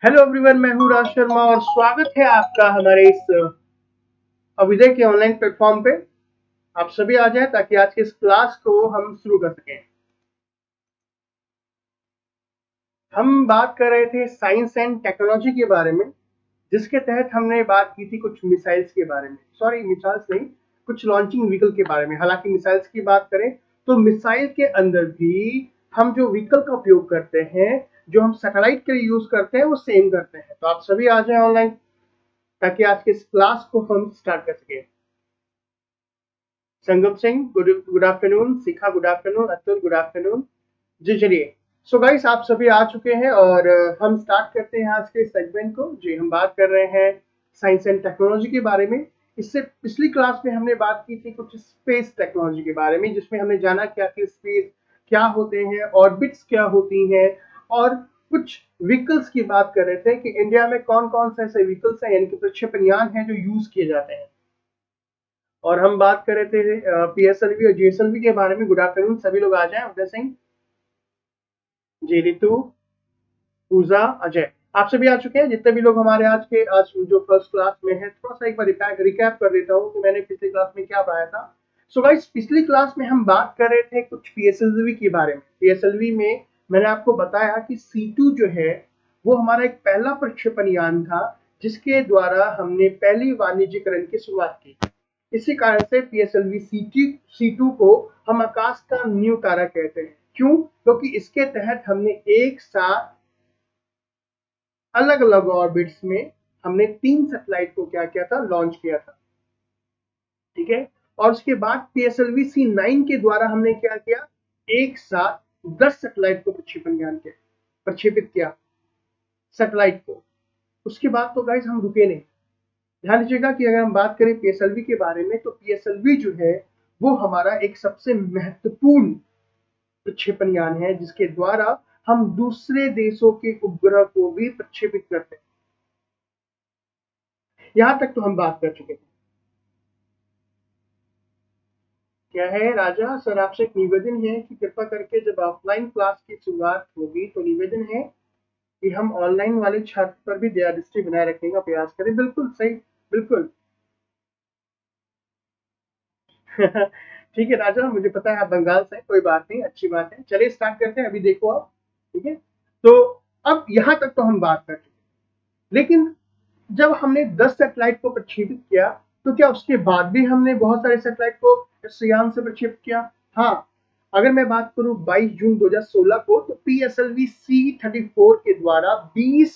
Hello everyone, मैं हूं राज शर्मा और स्वागत है आपका हमारे इस अभिदय के ऑनलाइन प्लेटफॉर्म पे। आप सभी आ जाएं ताकि आज के इस क्लास को हम शुरू कर सकें। हम बात कर रहे थे साइंस एंड टेक्नोलॉजी के बारे में, जिसके तहत हमने बात की थी कुछ मिसाइल्स के बारे में। सॉरी, मिसाइल्स नहीं, कुछ लॉन्चिंग व्हीकल के बारे में। हालांकि मिसाइल्स की बात करें तो मिसाइल के अंदर भी हम जो व्हीकल का उपयोग करते हैं, जो हम सैटेलाइट के लिए यूज करते हैं, वो सेम करते हैं। तो आप सभी आ जाएं ऑनलाइन ताकि आज के इस क्लास को हम स्टार्ट कर सकें। Sangam Singh, good afternoon. Shikha, good afternoon. Atul, good afternoon. जी चलिए। सो गाइस, आप सभी आ चुके हैं और हम स्टार्ट करते हैं आज के सेगमेंट को। जी, हम बात कर रहे हैं साइंस एंड टेक्नोलॉजी के बारे में। इससे पिछली क्लास में हमने बात की थी कुछ स्पेस टेक्नोलॉजी के बारे में, जिसमें हमने जाना क्या कि स्पेस क्या होते हैं, ऑर्बिट्स क्या होती हैं, और कुछ व्हीकल्स की बात कर रहे थे कि इंडिया में कौन कौन से ऐसे व्हीकल्स हैं, यानी कि प्रक्षेपण यान हैं जो यूज किए जाते हैं। और हम बात कर रहे थे पीएसएलवी और जीएसएलवी के बारे में। गुड आफ्टरनून, सभी लोग आ जाएं। उदय सिंह जी, रितु, पूजा, अजय, आप सभी आ चुके हैं। जितने भी लोग हमारे आज जो फर्स्ट क्लास में है, थोड़ा सा एक बार रिकैप कर देता हूँ कि मैंने पिछली क्लास में क्या पढ़ाया था। सो गाइस, पिछली क्लास में हम बात कर रहे थे कुछ पीएसएलवी के बारे में। पीएसएलवी में मैंने आपको बताया कि C2 जो है वो हमारा एक पहला प्रक्षेपण यान था, जिसके द्वारा हमने पहली वाणिज्यिकरण की शुरुआत की। इसी कारण से पीएसएलवी C2 को हम आकाश का न्यू तारा कहते हैं। क्यों? क्योंकि इसके तहत हमने एक साथ अलग अलग ऑर्बिट्स में हमने 3 सैटेलाइट को क्या किया था, लॉन्च किया था। ठीक है। और उसके बाद पीएसएलवी C9 के द्वारा हमने क्या किया, एक साथ 10 सैटेलाइट को प्रक्षेपित किया सैटेलाइट को। उसके बाद तो गाइस हम रुके नहीं। ध्यान दीजिएगा कि अगर हम बात करें पीएसएलवी के बारे में, तो पीएसएलवी जो है वो हमारा एक सबसे महत्वपूर्ण प्रक्षेपण यान है, जिसके द्वारा हम दूसरे देशों के उपग्रह को भी प्रक्षेपित करते हैं। यहां तक तो हम बात कर चुके हैं। क्या है राजा सर, आपसे एक निवेदन है कि कृपया करके जब ऑफलाइन क्लास की शुरुआत होगी तो निवेदन है कि हम ऑनलाइन वाले छात्र पर भी दया दृष्टि बनाए रखने का प्रयास करें। बिल्कुल सही, बिल्कुल। ठीक है राजा, मुझे पता है आप बंगाल से हैं, कोई बात नहीं, अच्छी बात है। चलिए स्टार्ट करते हैं। अभी देखो आप, ठीक है। तो अब यहां तक तो हम बात कर चुके, लेकिन जब हमने 10 सैटेलाइट को प्रक्षेपित किया, तो क्या उसके बाद भी हमने बहुत सारे सैटेलाइट को इस यान से प्रक्षेपित किया? हाँ। अगर मैं बात करूं 22 जून 2016 को, तो पीएसएलवी C34 के द्वारा 20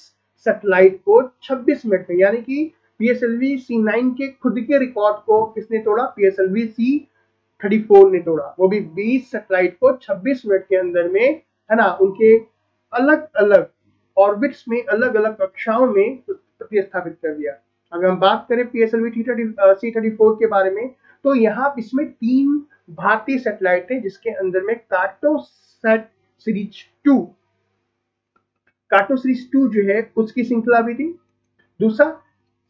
सैटेलाइट को 26 मिनट में, यानी कि पीएसएलवी C9 के खुद के रिकॉर्ड को किसने तोड़ा? पीएसएलवी C34 ने तोड़ा। वो भी 20 सैटेलाइट को 26 मिनट के अंदर में, है ना, उनके अलग अलग ऑर्बिट्स में, अलग अलग कक्षाओं में प्रतिस्थापित कर दिया। अगर हम बात करें पीएसएलवी C34 के बारे में, तो यहाँ इसमें 3 भारतीय सैटेलाइट है, जिसके अंदर में कार्टोसैट सीरीज 2, कार्टो सीरीज 2 जो है उसकी श्रृंखला भी थी। दूसरा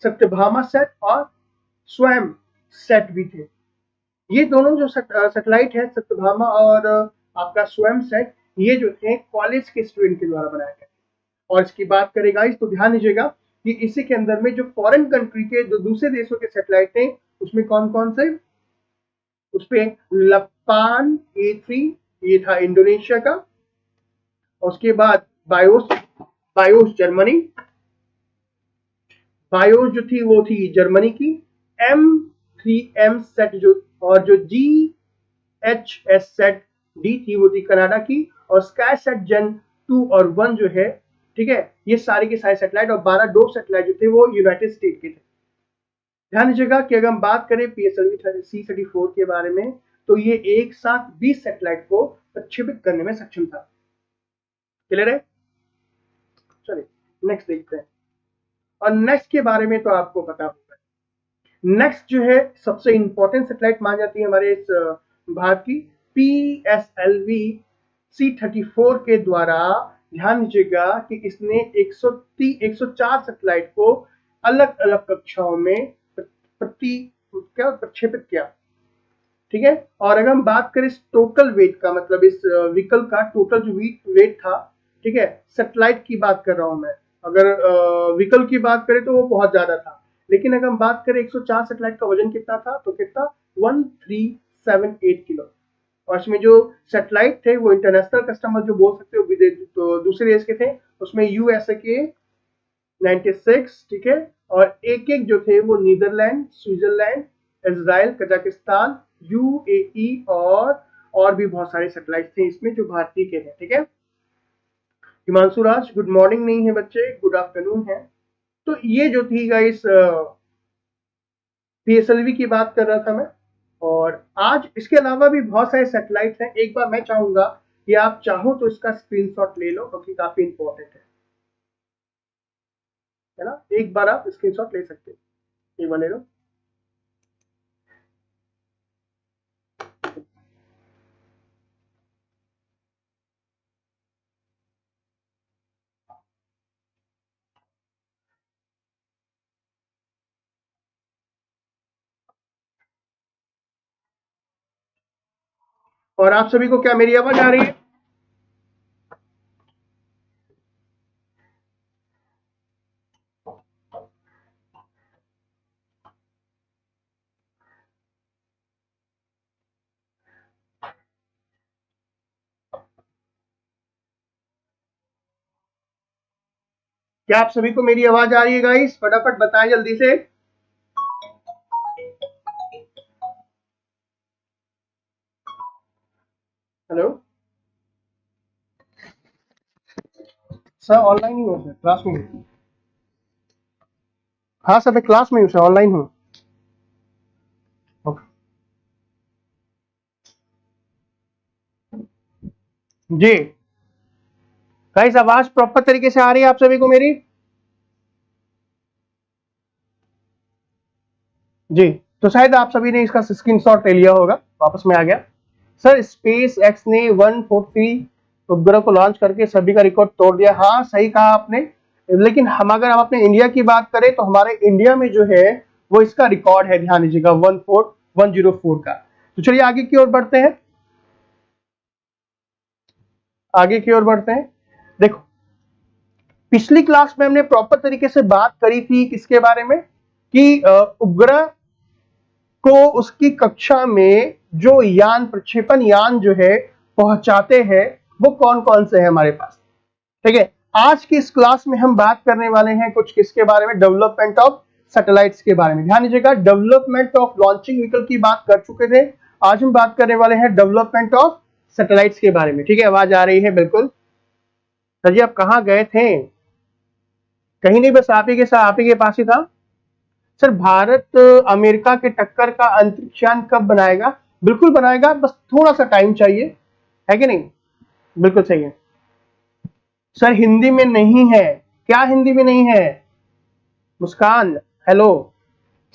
सत्यभामा सेट और स्वयं सेट भी थे। ये दोनों जो सैटेलाइट है, सत्यभामा और आपका स्वयं सेट, ये जो थे कॉलेज के स्टूडेंट के द्वारा बनाए गए। और इसकी बात करें गाइस, तो ध्यान दीजिएगा कि इसी के अंदर में जो फॉरेन कंट्री के, जो दूसरे देशों के सैटेलाइट थे, उसमें कौन कौन से? उसपे लपान A3, ये था इंडोनेशिया का। और उसके बाद बायोस, जर्मनी, बायोस जो थी वो थी जर्मनी की। M3M सेट जो, और जो GHS सेट D थी वो थी कनाडा की। और स्काई सेट Gen 2 और 1 जो है, ठीक है, ये सारे के सारे सैटेलाइट, और 12 डोप सैटेलाइट जो थे वो यूनाइटेड स्टेट के थे। ध्यान दीजिएगा कि अगर हम बात करें पीएसएलवी C34 के बारे में, तो ये एक साथ 20 सैटेलाइट को प्रक्षेपित करने में सक्षम था। क्लियर है? चलिए नेक्स्ट देखते हैं। और नेक्स्ट के बारे में तो आपको पता होगा। नेक्स्ट जो है सबसे इंपॉर्टेंट सैटेलाइट मानी जाती है हमारे इस भारत की, पीएसएलवी C34 के द्वारा। ध्यान दीजिएगा कि इसने 104 सैटेलाइट को अलग अलग कक्षाओं में प्रक्षेपित किया। ठीक है। और अगर हम बात करें इस टोटल वेट का, मतलब इस व्हीकल का टोटल जो वेट था, ठीक है, सैटेलाइट की बात कर रहा हूं मैं, अगर व्हीकल की बात करें तो वो बहुत ज्यादा था, लेकिन अगर हम बात करें 104 सैटेलाइट का वजन कितना था, तो कितना 1378 किलो। और इसमें जो सैटेलाइट थे वो इंटरनेशनल कस्टमर जो बोल सकते हो विदेश तो दूसरे देश के थे, उसमें यूएसए के 96, ठीक है, और एक एक जो थे वो Netherlands, Switzerland, Israel, Kazakhstan, UAE और भी बहुत सारे सैटेलाइट थे इसमें जो भारतीय के हैं, ठीक है। हिमांशु राज, गुड मॉर्निंग नहीं है बच्चे, गुड आफ्टरनून है। तो ये जो थी गाइस पीएसएलवी की बात कर रहा था मैं, और आज इसके अलावा भी बहुत सारे सैटेलाइट हैं। एक बार मैं चाहूंगा कि आप चाहो तो इसका स्क्रीनशॉट ले लो क्योंकि काफी इंपॉर्टेंट है ना। एक बार आप स्क्रीनशॉट ले सकते हो, एक बार ले लो। और आप सभी को क्या मेरी आवाज आ रही है? क्या आप सभी को मेरी आवाज आ रही है गाइस? फटाफट बताएं जल्दी से। हेलो सर, ऑनलाइन ही हूँ सर, क्लास में हूँ। हाँ सर, मैं क्लास में हूँ सर, ऑनलाइन हूँ। ओके जी गाइस, आवाज प्रॉपर तरीके से आ रही है आप सभी को मेरी? जी, तो शायद आप सभी ने इसका स्क्रीनशॉट ले लिया होगा। वापस में आ गया सर। स्पेस एक्स ने 143 उपग्रह को लॉन्च करके सभी का रिकॉर्ड तोड़ दिया। हाँ सही कहा आपने, लेकिन हम अगर हम अपने इंडिया की बात करें तो हमारे इंडिया में जो है वो इसका रिकॉर्ड है, ध्यान दीजिएगा, 14104 का। तो चलिए आगे की ओर बढ़ते हैं, आगे की ओर बढ़ते हैं। देखो, पिछली क्लास में हमने प्रॉपर तरीके से बात करी थी किसके बारे में, कि उपग्रह को उसकी कक्षा में जो यान, प्रक्षेपण यान जो है पहुंचाते हैं, वो कौन कौन से हैं हमारे पास, ठीक है। आज की इस क्लास में हम बात करने वाले हैं कुछ किसके बारे में, डेवलपमेंट ऑफ सैटेलाइट्स के बारे में। ध्यान दीजिएगा, डेवलपमेंट ऑफ लॉन्चिंग व्हीकल की बात कर चुके थे, आज हम बात करने वाले हैं डेवलपमेंट ऑफ सैटेलाइट्स के बारे में, ठीक है। आवाज आ रही है? बिल्कुल सर जी, आप कहाँ गए थे? कहीं नहीं, बस आप ही के साथ, आप ही के पास ही था। सर, भारत अमेरिका के टक्कर का अंतरिक्ष यान कब बनाएगा? बिल्कुल बनाएगा, बस थोड़ा सा टाइम चाहिए, है कि नहीं? बिल्कुल सही है सर, हिंदी में नहीं है। क्या हिंदी में नहीं है? मुस्कान, हेलो।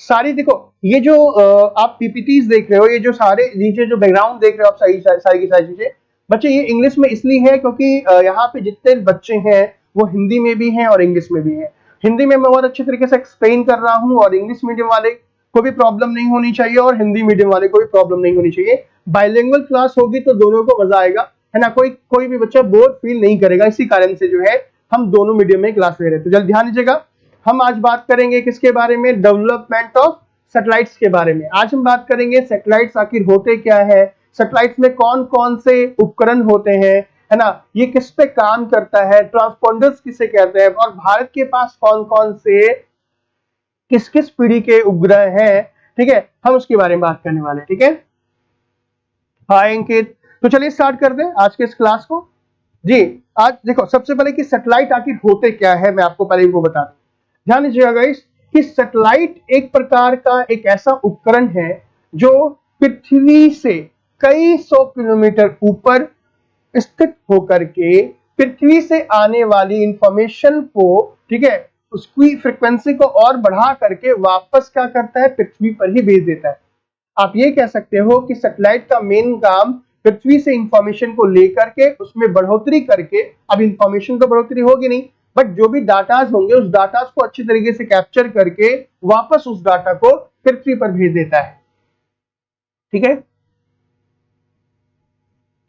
सारी देखो, ये जो आप पीपीटीज देख रहे हो, ये जो सारे नीचे जो बैकग्राउंड देख रहे हो आप, सारी की सारी चीजें बच्चे, ये इंग्लिश में इसलिए है क्योंकि यहाँ पे जितने बच्चे हैं वो हिंदी में भी हैं और इंग्लिश में भी हैं। हिंदी में मैं बहुत अच्छे तरीके से एक्सप्लेन कर रहा हूँ और इंग्लिश मीडियम वाले को भी प्रॉब्लम नहीं होनी चाहिए और हिंदी मीडियम वाले को भी प्रॉब्लम नहीं होनी चाहिए। बाइलिंगुअल क्लास होगी तो दोनों को मजा आएगा, है ना। कोई कोई भी बच्चा बोर फील नहीं करेगा, इसी कारण से जो है हम दोनों मीडियम में क्लास ले रहे थे। जल्द ध्यान दीजिएगा, हम आज बात करेंगे किसके बारे में, डेवलपमेंट ऑफ सैटेलाइट्स के बारे में। आज हम बात करेंगे सैटेलाइट्स आखिर होते क्या है, सैटेलाइट्स में कौन कौन से उपकरण होते हैं, है ना, ये किस पे काम करता है, ट्रांसपोंडर्स किसे कहते हैं, और भारत के पास कौन कौन से किस किस पीढ़ी के उपग्रह हैं, ठीक है, हम उसके बारे में बात करने वाले हैं, ठीक है। हाय अंकित, तो चलिए स्टार्ट कर दें आज के इस क्लास को। जी, आज देखो सबसे पहले कि सैटेलाइट आखिर होते क्या है, मैं आपको पहले इनको बता दूं। ध्यान दीजिएगा गाइस कि सैटेलाइट एक प्रकार का एक ऐसा उपकरण है जो पृथ्वी से कई सौ किलोमीटर ऊपर स्थित होकर के पृथ्वी से आने वाली इंफॉर्मेशन को, ठीक है, उसकी फ्रीक्वेंसी को और बढ़ा करके वापस क्या करता है, पृथ्वी पर ही भेज देता है। आप ये कह सकते हो कि सैटेलाइट का मेन काम पृथ्वी से इंफॉर्मेशन को लेकर के उसमें बढ़ोतरी करके, अब इंफॉर्मेशन तो बढ़ोतरी होगी नहीं, बट जो भी डाटाज होंगे उस डाटाज को अच्छी तरीके से कैप्चर करके वापस उस डाटा को पृथ्वी पर भेज देता है, ठीक है,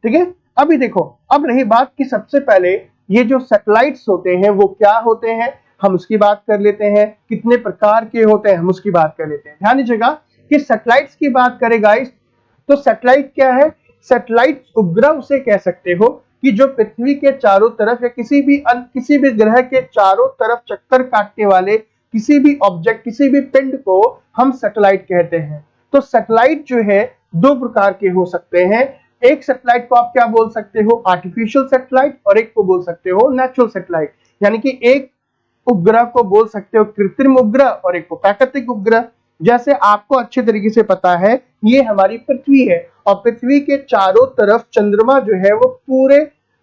ठीक है। अभी देखो, अब रही बात कि सबसे पहले ये जो सैटेलाइट्स होते हैं वो क्या होते हैं, हम उसकी बात कर लेते हैं। कितने प्रकार के होते हैं, हम उसकी बात कर लेते हैं। ध्यान दीजिएगा कि सैटेलाइट्स की बात करें गाइस, तो सैटेलाइट क्या है? सैटेलाइट उपग्रह उसे कह सकते हो कि जो पृथ्वी के चारों तरफ या किसी भी ग्रह के चारों तरफ चक्कर काटने वाले किसी भी ऑब्जेक्ट, किसी भी पिंड को हम सैटेलाइट कहते हैं। तो सैटेलाइट जो है दो प्रकार के हो सकते हैं। एक सैटेलाइट को आप क्या बोल सकते हो? आर्टिफिशियल सैटेलाइट, और एक को बोल सकते हो नेचुरल सैटेलाइट। यानी कि एक उपग्रह को बोल सकते हो कृत्रिम उपग्रह और एक को प्राकृतिक उपग्रह। जैसे आपको अच्छे तरीके से पता है ये हमारी पृथ्वी है और पृथ्वी के चारों तरफ चंद्रमा जो है वो पूरे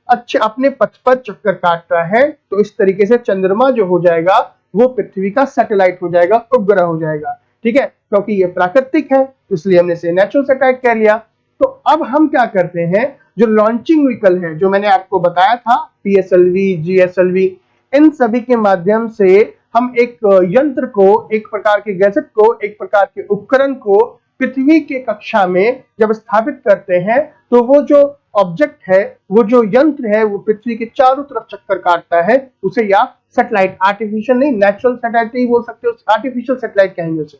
अच्छे अपने पथ पर चक्कर काट रहा है। तो इस तरीके से चंद्रमा जो हो जाएगा वो पृथ्वी का सैटेलाइट हो जाएगा, उपग्रह हो जाएगा। ठीक है, क्योंकि ये प्राकृतिक है इसलिए हमने इसे नेचुरल सैटेलाइट कह लिया। तो अब हम क्या करते हैं, जो लॉन्चिंग व्हीकल है जो मैंने आपको बताया था, पीएसएलवी, जीएसएलवी, इन सभी के माध्यम से हम एक यंत्र को, एक प्रकार के गैजेट को, एक प्रकार के उपकरण को पृथ्वी के कक्षा में जब स्थापित करते हैं तो वो जो ऑब्जेक्ट है, वो जो यंत्र है, वो पृथ्वी के चारों तरफ चक्कर काटता है। उसे या सैटेलाइट, आर्टिफिशियल नहीं, नेचुरल सैटेलाइट नहीं बोल सकते, आर्टिफिशियल सैटेलाइट कहेंगे उसे।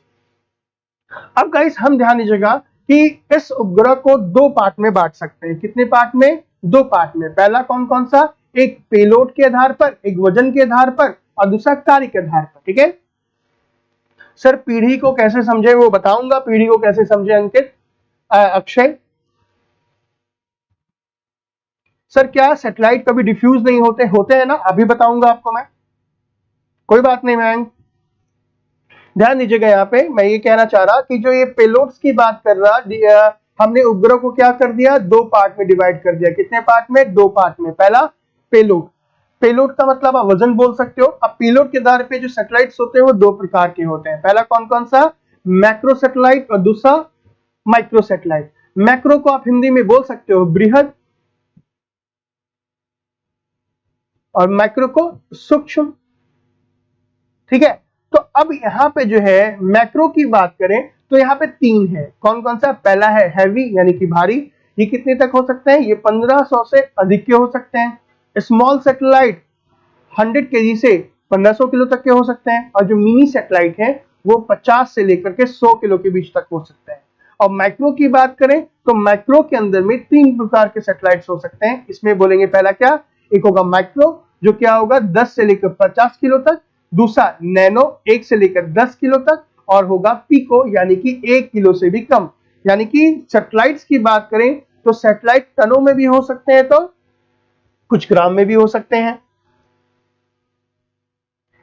अब गाइस हम ध्यान दीजिएगा कि इस उपग्रह को दो पार्ट में बांट सकते हैं। कितने पार्ट में? दो पार्ट में। पहला कौन कौन सा? एक पेलोड के आधार पर, एक वजन के आधार पर, और दूसरा कार्य के आधार पर। ठीक है सर, पीढ़ी को कैसे समझे वो बताऊंगा। पीढ़ी को कैसे समझे अंकित, अक्षय? सर क्या सैटेलाइट कभी डिफ्यूज नहीं होते? होते हैं ना, अभी बताऊंगा आपको मैं। कोई बात नहीं मैम, ध्यान दीजिएगा। यहाँ पे मैं ये कहना चाह रहा कि जो ये पेलोड्स की बात कर रहा, हमने उपग्रह को क्या कर दिया? दो पार्ट में डिवाइड कर दिया। कितने पार्ट में? दो पार्ट में। पहला पेलोड, पेलोड का मतलब आप वजन बोल सकते हो। अब पेलोड के आधार पे जो सैटेलाइट्स होते हैं वो दो प्रकार के होते हैं। पहला कौन कौन सा? मैक्रो सैटेलाइट और दूसरा माइक्रो सैटेलाइट। मैक्रो को आप हिंदी में बोल सकते हो बृहद, और माइक्रो को सूक्ष्म। ठीक है, तो अब यहाँ पे जो है मैक्रो की बात करें तो यहाँ पे तीन है। कौन कौन सा? पहला है हैवी यानी कि भारी, ये कितने तक हो सकते हैं? ये 1500 से अधिक के हो सकते हैं। स्मॉल सैटेलाइट 100 केजी से 1500 किलो तक के हो सकते हैं, और जो मिनी सैटेलाइट है वो 50 से लेकर के 100 किलो के बीच तक हो सकते हैं। और माइक्रो की बात करें तो माइक्रो के अंदर में तीन प्रकार के सैटेलाइट्स हो सकते हैं। इसमें बोलेंगे पहला क्या? एक होगा माइक्रो, जो क्या होगा 10 से लेकर 50 किलो तक। दूसरा नैनो, 1 से लेकर 10 किलो तक। और होगा पिको यानी कि 1 किलो से भी कम। यानी कि सैटेलाइट्स की बात करें तो सैटेलाइट टनों में भी हो सकते हैं, तो कुछ ग्राम में भी हो सकते हैं।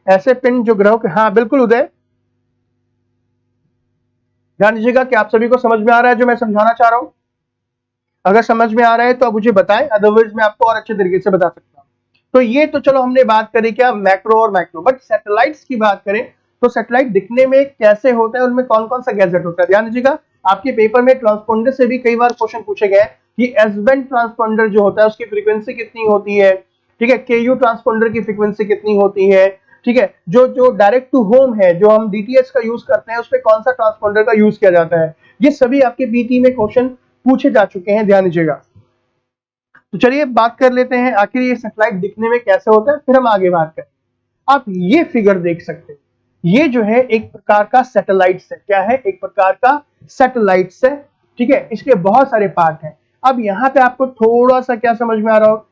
ऐसे पिंड जो ग्रहों के, हाँ बिल्कुल उदय, ध्यान दीजिएगा कि आप सभी को समझ में आ रहा है जो मैं समझाना चाह रहा हूं। अगर समझ में आ रहा है तो आप मुझे बताएं, अदरवाइज मैं आपको और अच्छे तरीके से बता सकता हूं। तो ये तो चलो हमने बात करी क्या, मैक्रो और माइक्रो। बट सैटेलाइट्स की बात करें तो सैटेलाइट दिखने में कैसे होता है, उनमें कौन कौन सा गैजेट होता है? ध्यान दीजिएगा, आपके पेपर में ट्रांसपोंडर से भी कई बार क्वेश्चन पूछे गए कि एस बैंड ट्रांसपोंडर जो होता है उसकी फ्रीक्वेंसी कितनी होती है। ठीक है, केयू ट्रांसपोंडर की फ्रीक्वेंसी कितनी होती है। ठीक है, जो जो डायरेक्ट टू होम है, जो हम डीटीएच का यूज करते हैं, उस पर कौन सा ट्रांसपोंडर का यूज किया जाता है। ये सभी आपके पीटी में क्वेश्चन पूछे जा चुके हैं, ध्यान दीजिएगा। तो चलिए बात कर लेते हैं आखिर ये सैटेलाइट दिखने में कैसे होता है, फिर हम आगे बात करें। आप ये फिगर देख सकते हैं, ये जो है एक प्रकार का सैटेलाइट है। क्या है? एक प्रकार का सैटेलाइट है। ठीक है, इसके बहुत सारे पार्ट हैं। अब यहाँ पे आपको थोड़ा सा क्या समझ में आ रहा होगा,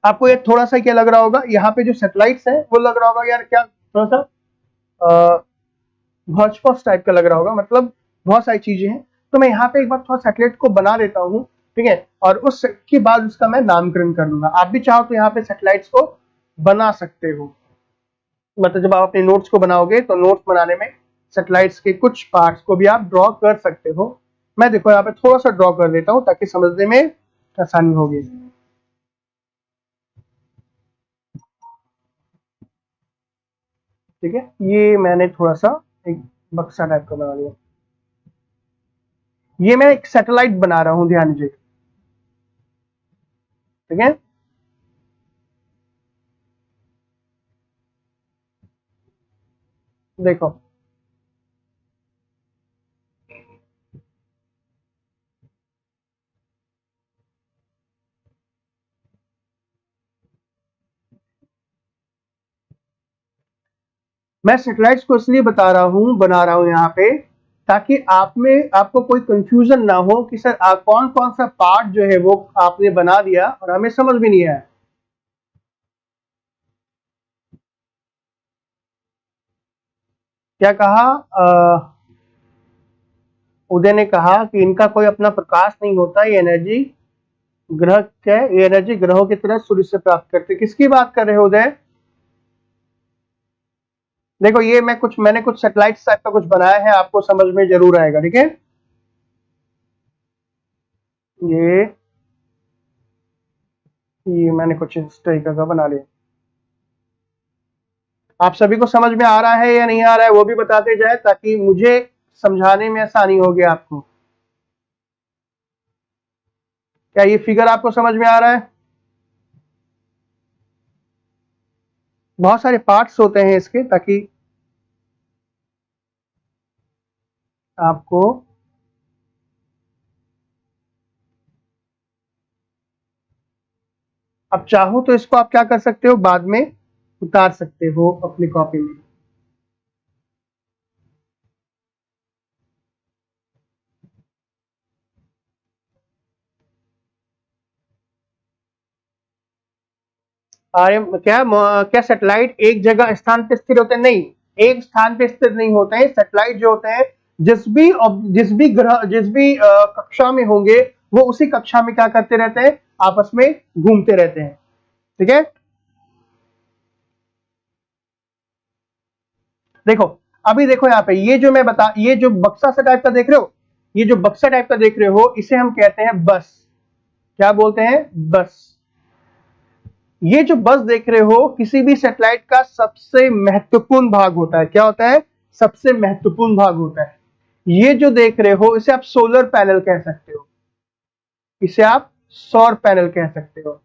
आपको ये थोड़ा सा क्या लग रहा होगा, यहाँ पे जो सैटेलाइट्स है वो लग रहा होगा यार क्या, थोड़ा सा हॉचपॉच टाइप का लग रहा होगा, मतलब बहुत सारी चीजें हैं। तो मैं यहाँ पे एक बार थोड़ा सैटेलाइट को बना देता हूँ। ठीक है, और उसके बाद उसका मैं नामकरण कर लूंगा। आप भी चाहो तो यहाँ पे सैटेलाइट्स को बना सकते हो। मतलब जब आप अपने नोट्स को बनाओगे तो नोट्स बनाने में सैटेलाइट्स के कुछ पार्ट्स को भी आप ड्रॉ कर सकते हो। मैं देखो यहाँ पे थोड़ा सा ड्रॉ कर देता हूँ ताकि समझने में आसानी होगी। ठीक है, ये मैंने थोड़ा सा एक बक्सा टाइप का बना लिया। ये मैं एक सैटेलाइट बना रहा हूँ, ध्यान दीजिए। ठीक है, देखो मैं सैटेलाइट्स को इसलिए बता रहा हूं, बना रहा हूं यहाँ पे, ताकि आपको कोई कंफ्यूजन ना हो कि सर कौन कौन सा पार्ट जो है वो आपने बना दिया और हमें समझ भी नहीं आया। क्या कहा उदय ने कहा कि इनका कोई अपना प्रकाश नहीं होता, ये एनर्जी ग्रह क्या है, ये एनर्जी ग्रहों की तरह सूर्य से प्राप्त करते। किसकी बात कर रहे हो उदय? देखो ये मैंने कुछ सैटेलाइट टाइप का कुछ बनाया है, आपको समझ में जरूर आएगा, ठीक है। ये मैंने कुछ इस तरीके का बना लिया। आप सभी को समझ में आ रहा है या नहीं आ रहा है वो भी बताते जाए, ताकि मुझे समझाने में आसानी होगी आपको। क्या ये फिगर आपको समझ में आ रहा है? बहुत सारे पार्ट्स होते हैं इसके, ताकि आपको अब चाहो तो इसको आप क्या कर सकते हो, बाद में उतार सकते हो अपनी कॉपी में। क्या सैटेलाइट एक जगह स्थान पे स्थिर होते हैं? नहीं, एक स्थान पे स्थिर नहीं होते हैं। सैटेलाइट जो होते हैं जिस भी कक्षा में होंगे वो उसी कक्षा में क्या करते रहते हैं, आपस में घूमते रहते हैं, ठीक है। देखो अभी देखो यहाँ पे ये जो बक्सा सा टाइप का देख रहे हो, ये जो बक्सा टाइप का देख रहे हो, इसे हम कहते हैं बस। क्या बोलते हैं? बस। ये जो बस देख रहे हो किसी भी सैटेलाइट का सबसे महत्वपूर्ण भाग होता है। क्या होता है? सबसे महत्वपूर्ण भाग होता है। ये जो देख रहे हो इसे आप सोलर पैनल कह सकते हो, इसे आप सौर पैनल कह सकते हो।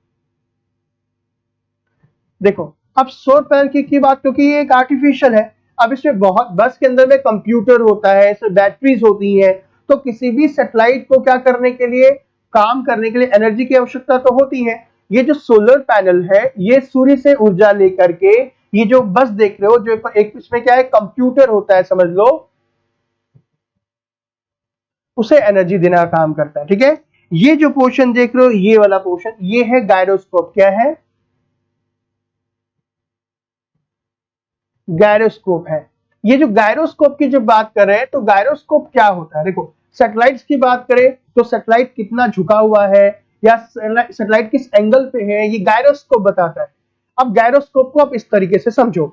देखो अब सौर पैनल की बात, क्योंकि ये एक आर्टिफिशियल है। अब इसमें बस के अंदर में कंप्यूटर होता है, इसमें बैटरीज होती है, तो किसी भी सैटेलाइट को क्या करने के लिए, काम करने के लिए एनर्जी की आवश्यकता तो होती है। ये जो सोलर पैनल है ये सूर्य से ऊर्जा लेकर के, ये जो बस देख रहे हो जो एक इसमें क्या है, कंप्यूटर होता है समझ लो, उसे एनर्जी देने का काम करता है, ठीक है। ये जो पोर्शन देख रहे हो, ये वाला पोर्शन, ये है गायरोस्कोप। क्या है? गायरोस्कोप है। ये जो गायरोस्कोप की जो बात कर रहे हैं, तो गायरोस्कोप क्या होता है? देखो सैटेलाइट्स की बात करें तो सैटेलाइट कितना झुका हुआ है या सैटेलाइट किस एंगल पे है, ये गायरोस्कोप बताता है। अब गायरोस्कोप को आप इस तरीके से समझो,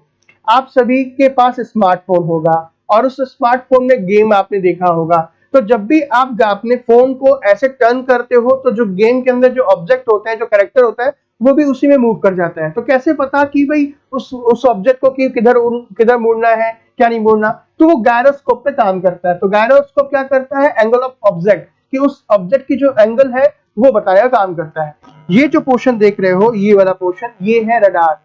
आप सभी के पास स्मार्टफोन होगा और उस स्मार्टफोन में गेम आपने देखा होगा, तो जब भी आप अपने फोन को ऐसे टर्न करते हो तो जो गेम के अंदर जो ऑब्जेक्ट होते हैं, जो कैरेक्टर होता है, वो भी उसी में मूव कर जाता है। तो कैसे पता कि भाई उस ऑब्जेक्ट को कि किधर मुड़ना है, क्या नहीं मुड़ना, तो वो गायरोस्कोप पे काम करता है। तो गायरोस्कोप क्या करता है? एंगल ऑफ ऑब्जेक्ट, कि उस ऑब्जेक्ट की जो एंगल है वो बताने का काम करता है। ये जो पोर्शन देख रहे हो, ये वाला पोर्शन, ये है रडार।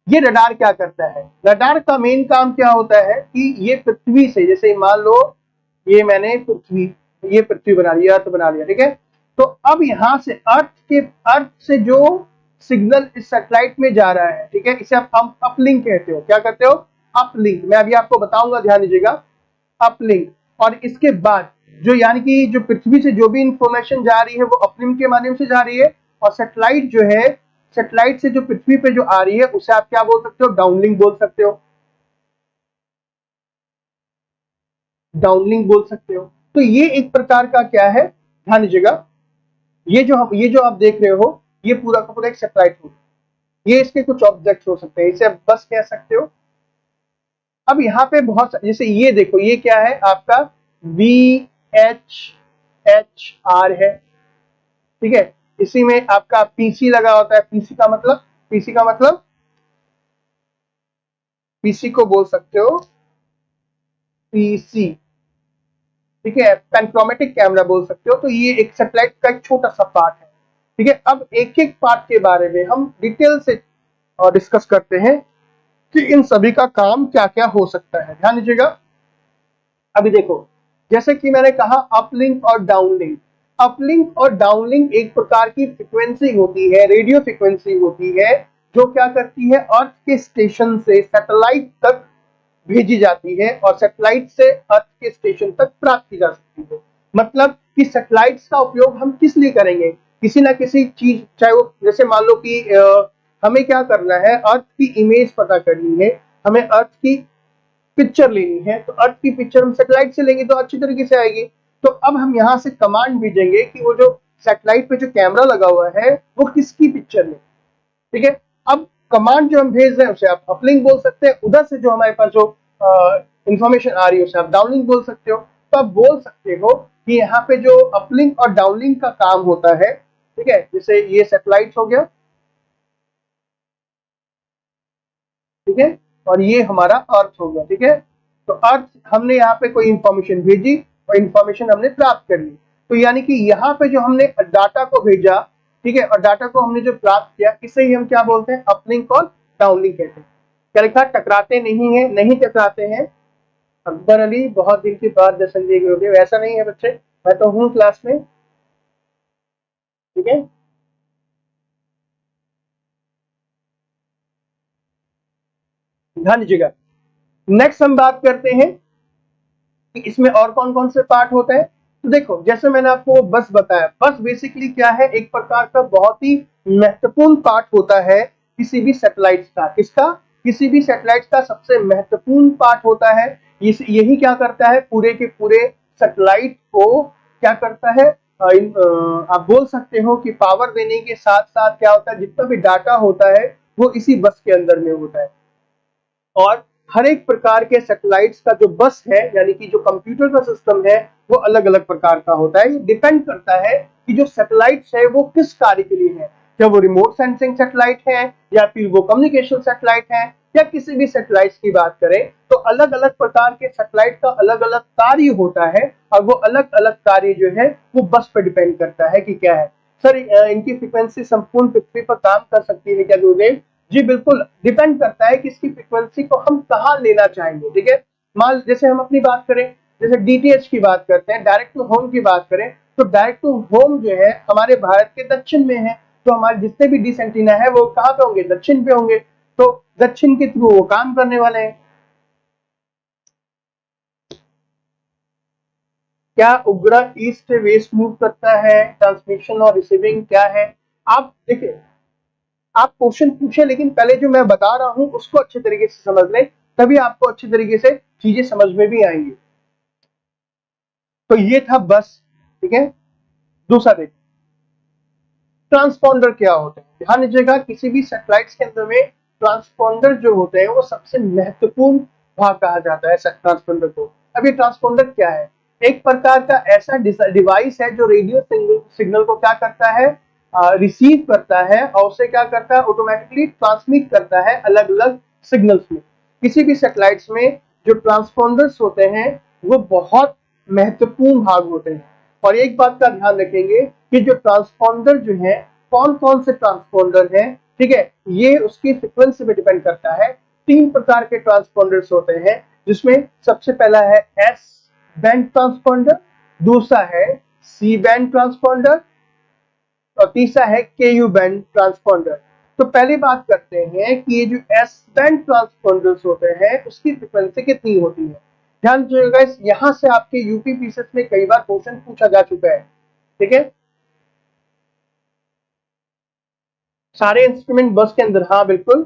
ये रडार क्या करता है? रडार का मेन काम क्या होता है कि ये पृथ्वी से, जैसे मान लो ये मैंने ये पृथ्वी बना लिया, अर्थ बना लिया, ठीक है। तो अब यहां से अर्थ से जो सिग्नल इस सैटेलाइट में जा रहा है, ठीक है, इसे आप अपलिंक कहते हो। क्या कहते हो? अपलिंक। मैं अभी आपको बताऊंगा, ध्यान दीजिएगा। अपलिंक। और इसके बाद जो यानी कि जो पृथ्वी से जो भी इंफॉर्मेशन जा रही है वो अपलिंक के माध्यम से जा रही है, और सैटेलाइट जो है, सैटेलाइट से जो पृथ्वी पे जो आ रही है उसे आप क्या बोल सकते हो? डाउनलिंक बोल सकते हो। डाउनलिंक बोल सकते हो। तो ये एक प्रकार का क्या है, ध्यान दीजिएगा। ये जो आप देख रहे हो, ये पूरा का पूरा एक सैटेलाइट हो, ये इसके कुछ ऑब्जेक्ट्स हो सकते हैं, इसे आप बस कह सकते हो। अब यहाँ पे जैसे ये देखो, ये क्या है आपका? VHHR है, ठीक है। इसी में आपका पीसी लगा होता है। पीसी को बोल सकते हो पीसी, ठीक है। पेनक्रोमेटिक कैमरा बोल सकते हो। तो ये एक सैटेलाइट का एक छोटा सा पार्ट है, ठीक है। अब एक एक पार्ट के बारे में हम डिटेल से डिस्कस करते हैं कि इन सभी का काम क्या क्या हो सकता है। ध्यान दीजिएगा। अभी देखो, जैसे कि मैंने कहा अपलिंक और डाउनलिंक। अपलिंक और डाउनलिंक एक प्रकार की फ्रीक्वेंसी होती है, रेडियो फ्रीक्वेंसी होती है, जो क्या करती है, अर्थ के स्टेशन से सैटेलाइट तक भेजी जाती है और सैटेलाइट से अर्थ के स्टेशन तक प्राप्त की जा सकती है। मतलब कि सैटेलाइट्स का उपयोग हम किस लिए करेंगे, किसी ना किसी चीज, चाहे वो जैसे मान लो कि हमें क्या करना है, अर्थ की इमेज पता करनी है, हमें अर्थ की पिक्चर लेनी है, तो अर्थ की पिक्चर हम सैटेलाइट से लेंगे तो अच्छी तरीके से आएगी। तो अब हम यहाँ से कमांड भेजेंगे कि वो जो सैटेलाइट पे जो कैमरा लगा हुआ है वो किसकी पिक्चर ले, ठीक है। अब कमांड जो हम भेज रहे हैं उसे आप अपलिंक बोल सकते हैं, उधर से जो हमारे पास जो इंफॉर्मेशन आ रही है उसे आप डाउनलिंक बोल सकते हो। तो आप बोल सकते हो कि यहाँ पे जो अपलिंक और डाउनलिंक का काम होता है, ठीक है, जैसे ये सैटेलाइट हो गया, ठीक है, और ये हमारा अर्थ हो गया, ठीक है। तो अर्थ हमने यहाँ पे कोई इंफॉर्मेशन भेजी और इंफॉर्मेशन हमने प्राप्त कर ली, तो यानी कि यहाँ पे जो हमने डाटा को भेजा, ठीक है, और डाटा को हमने जो प्राप्त किया, इसे ही हम क्या बोलते हैं, अपलिंक और डाउनलिंक कहते हैं। क्या लिखा, टकराते नहीं है, नहीं टकराते हैं। अकबर अली बहुत दिन के बाद दर्शन दिए गए, वैसा नहीं है बच्चे, मैं तो हूँ क्लास में, ठीक है। ध्यान दीजिएगा। नेक्स्ट हम बात करते हैं कि इसमें और कौन कौन से पार्ट होते हैं। तो देखो, जैसे मैंने आपको बस बताया, बस बेसिकली क्या है, एक प्रकार का बहुत ही महत्वपूर्ण पार्ट होता है किसी भी सैटेलाइट का। किसका, किसी भी सैटेलाइट का सबसे महत्वपूर्ण पार्ट होता है। यही क्या करता है, पूरे के पूरे सैटेलाइट को क्या करता है, आप बोल सकते हो कि पावर देने के साथ साथ क्या होता है, जितना भी डाटा होता है वो इसी बस के अंदर में होता है। और हर एक प्रकार के सैटेलाइट्स का जो बस है, यानी कि जो कंप्यूटर का सिस्टम है, वो अलग अलग प्रकार का होता है। ये डिपेंड करता है कि जो सैटेलाइट्स है वो किस कार्य के लिए है, क्या वो रिमोट सेंसिंग सैटेलाइट है या फिर वो कम्युनिकेशन सैटेलाइट है, या किसी भी सैटेलाइट्स की बात करें तो अलग अलग प्रकार के सैटेलाइट का अलग अलग कार्य होता है, और वो अलग अलग कार्य जो है वो बस पर डिपेंड करता है कि क्या है। सर इनकी फ्रीक्वेंसी संपूर्ण पृथ्वी पर काम कर सकती है क्या गुरुदेव? जी बिल्कुल, डिपेंड करता है कि इसकी फ्रीक्वेंसी को हम कहाँ लेना चाहेंगे, ठीक है। मान जैसे हम अपनी बात करें, जैसे डीटीएच की बात करते हैं, डायरेक्ट टू होम की बात करें, तो डायरेक्ट टू होम जो है हमारे भारत के दक्षिण में है, तो हमारे जितने भी डिश एंटीना है वो कहाँ पे होंगे, दक्षिण पे होंगे, तो दक्षिण के थ्रू वो काम करने वाले हैं। क्या उपग्रह ईस्ट से वेस्ट मूव करता है, ट्रांसमिशन और रिसीविंग क्या है? आप देखिए, आप क्वेश्चन पूछे, लेकिन पहले जो मैं बता रहा हूं उसको अच्छे तरीके से समझ लें, तभी आपको अच्छे तरीके से चीजें समझ में भी आएंगी। तो ये था बस, ठीक है। दूसरा देखिए, ट्रांसपॉन्डर क्या होते हैं। ध्यान दीजिएगा, किसी भी सैटेलाइट्स के अंदर में ट्रांसपॉन्डर जो होते हैं वो सबसे महत्वपूर्ण भाग कहा जाता है ट्रांसपॉन्डर को। अब ये ट्रांसपॉन्डर क्या है, एक प्रकार का ऐसा डिवाइस है जो रेडियो सिग्नल को क्या करता है, रिसीव करता है, और उसे क्या करता है, ऑटोमेटिकली ट्रांसमिट करता है अलग अलग सिग्नल्स में। किसी भी सैटेलाइट्स में जो ट्रांसपॉन्डर्स होते हैं वो बहुत महत्वपूर्ण भाग होते हैं। और एक बात का ध्यान रखेंगे कि जो ट्रांसपॉन्डर जो है, कौन कौन से ट्रांसपॉन्डर है, ठीक है, ये उसकी फ्रीक्वेंसी पे डिपेंड करता है। तीन प्रकार के ट्रांसपॉन्डर्स होते हैं, जिसमें सबसे पहला है एस बैंड ट्रांसपॉन्डर, दूसरा है सी बैंड ट्रांसपॉन्डर, और तीसरा है केयू बैंड ट्रांसपॉन्डर। तो पहले बात करते हैं कि ये जो एस बैंड ट्रांसपॉन्डर्स होते हैं उसकी फ्रीक्वेंसी कितनी होती है। ध्यान दीजिएगा, यहाँ से आपके यूपी पीसीएस में कई बार क्वेश्चन पूछा जा चुका है, ठीक है। सारे इंस्ट्रूमेंट बस के अंदर, हाँ बिल्कुल।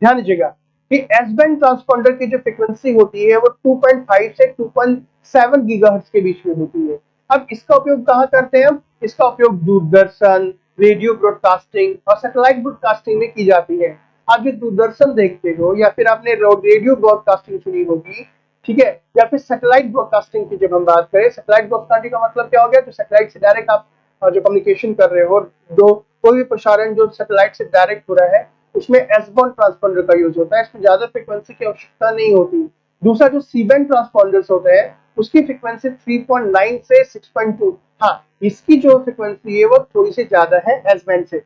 ध्यान दीजिएगा कि एस बैंड ट्रांसपॉन्डर की जो फ्रीक्वेंसी होती है वो 2.5 से 2.7 गीगाहर्ट्ज के बीच में होती है। अब इसका उपयोग कहाँ करते हैं हम, इसका उपयोग दूरदर्शन, रेडियो ब्रॉडकास्टिंग और सैटेलाइट ब्रॉडकास्टिंग में की जाती है। आप जो दूरदर्शन देखते हो या फिर आपने रेडियो ब्रॉडकास्टिंग सुनी होगी, ठीक है, या फिर सैटेलाइट ब्रॉडकास्टिंग की जब हम बात करें, सैटेलाइट ब्रॉडकास्टिंग का मतलब क्या हो गया, तो सैटेलाइट से डायरेक्ट आप जो कम्युनिकेशन कर रहे हो, दो कोई भी प्रसारण जो सैटेलाइट से डायरेक्ट हो रहा है उसमें एस बैंड ट्रांसपॉन्डर का यूज होता है, इसमें ज्यादा फ्रीक्वेंसी की आवश्यकता नहीं होती। दूसरा जो सी बैंड ट्रांसपॉन्डर्स होते हैं उसकी फ्रीक्वेंसी 3.9 से 6.2, हाँ इसकी जो फ्रीक्वेंसी है वो थोड़ी सी ज्यादा है एस बैंड से।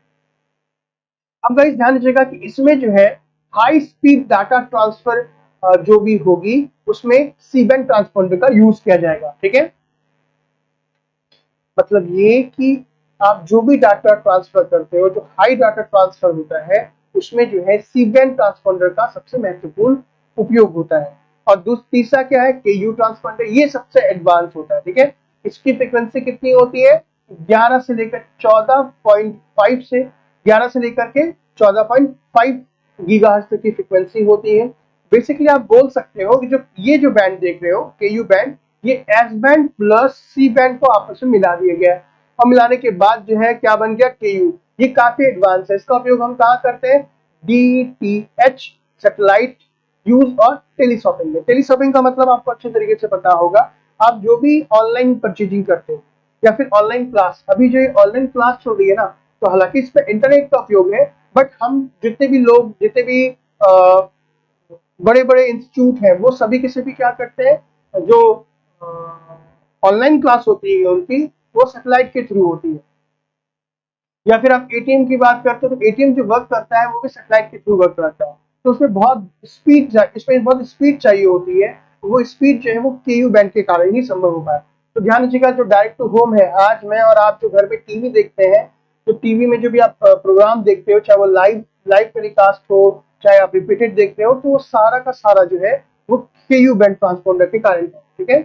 अब गाइस ध्यान दीजिएगा कि इसमें जो है हाई स्पीड डाटा ट्रांसफर जो भी होगी उसमें सी बैंड ट्रांसपॉन्डर का यूज किया जाएगा, ठीक है। मतलब ये कि आप जो भी डाटा ट्रांसफर करते हो, जो हाई डाटा ट्रांसफर होता है, उसमें जो है सी बैंड ट्रांसपोंडर का सबसे महत्वपूर्ण उपयोग होता है। और तीसरा क्या है, केयू ट्रांसपोंडर, ये सबसे एडवांस होता है। ठीक है, इसकी फ्रिक्वेंसी कितनी होती है, 11 से लेकर 14.5 से 11 से लेकर के 14.5 गीगाहर्ट्ज तक की फ्रिक्वेंसी होती है। बेसिकली आप बोल सकते हो कि जो ये जो बैंड देख रहे हो केयू बैंड, ये S band plus C band को आपस में मिला दिया गया है, और मिलाने के बाद जो है क्या बन गया, केयू। ये काफी एडवांस है, इसका उपयोग हम कहाँ करते हैं, डीटीएच सैटेलाइट यूज और टेलीशॉपिंग में। टेलीशॉपिंग का मतलब आपको अच्छे तरीके से पता होगा, आप जो भी ऑनलाइन परचेजिंग करते हो या फिर ऑनलाइन क्लास, अभी जो ऑनलाइन क्लास चल रही है ना, तो हालांकि इसमें इंटरनेट का उपयोग है, बट हम जितने भी लोग, जितने भी बड़े बड़े इंस्टीट्यूट हैं, वो सभी के सभी क्या करते हैं, जो ऑनलाइन क्लास होती है उनकी, वो सैटेलाइट के थ्रू होती है। या फिर आप एटीएम की बात करते हो, तो एटीएम जो वर्क करता है वो भी सैटेलाइट के थ्रू वर्क करता है, तो उसमें बहुत इसमें बहुत स्पीड चाहिए होती है। वो स्पीड जो है वो केयू बैंड के कारण ही संभव हो पाया। तो ध्यान दीजिएगा, जो डायरेक्ट टू होम है, आज मैं और आप जो घर में टीवी देखते हैं, तो टीवी में जो भी आप प्रोग्राम देखते हो, चाहे वो लाइव लाइव टेलीकास्ट हो, चाहे आप रिपीटेड देखते हो, तो वो सारा का सारा जो है वो केयू बैंड ट्रांसपोंडर के कारण है। ठीक है,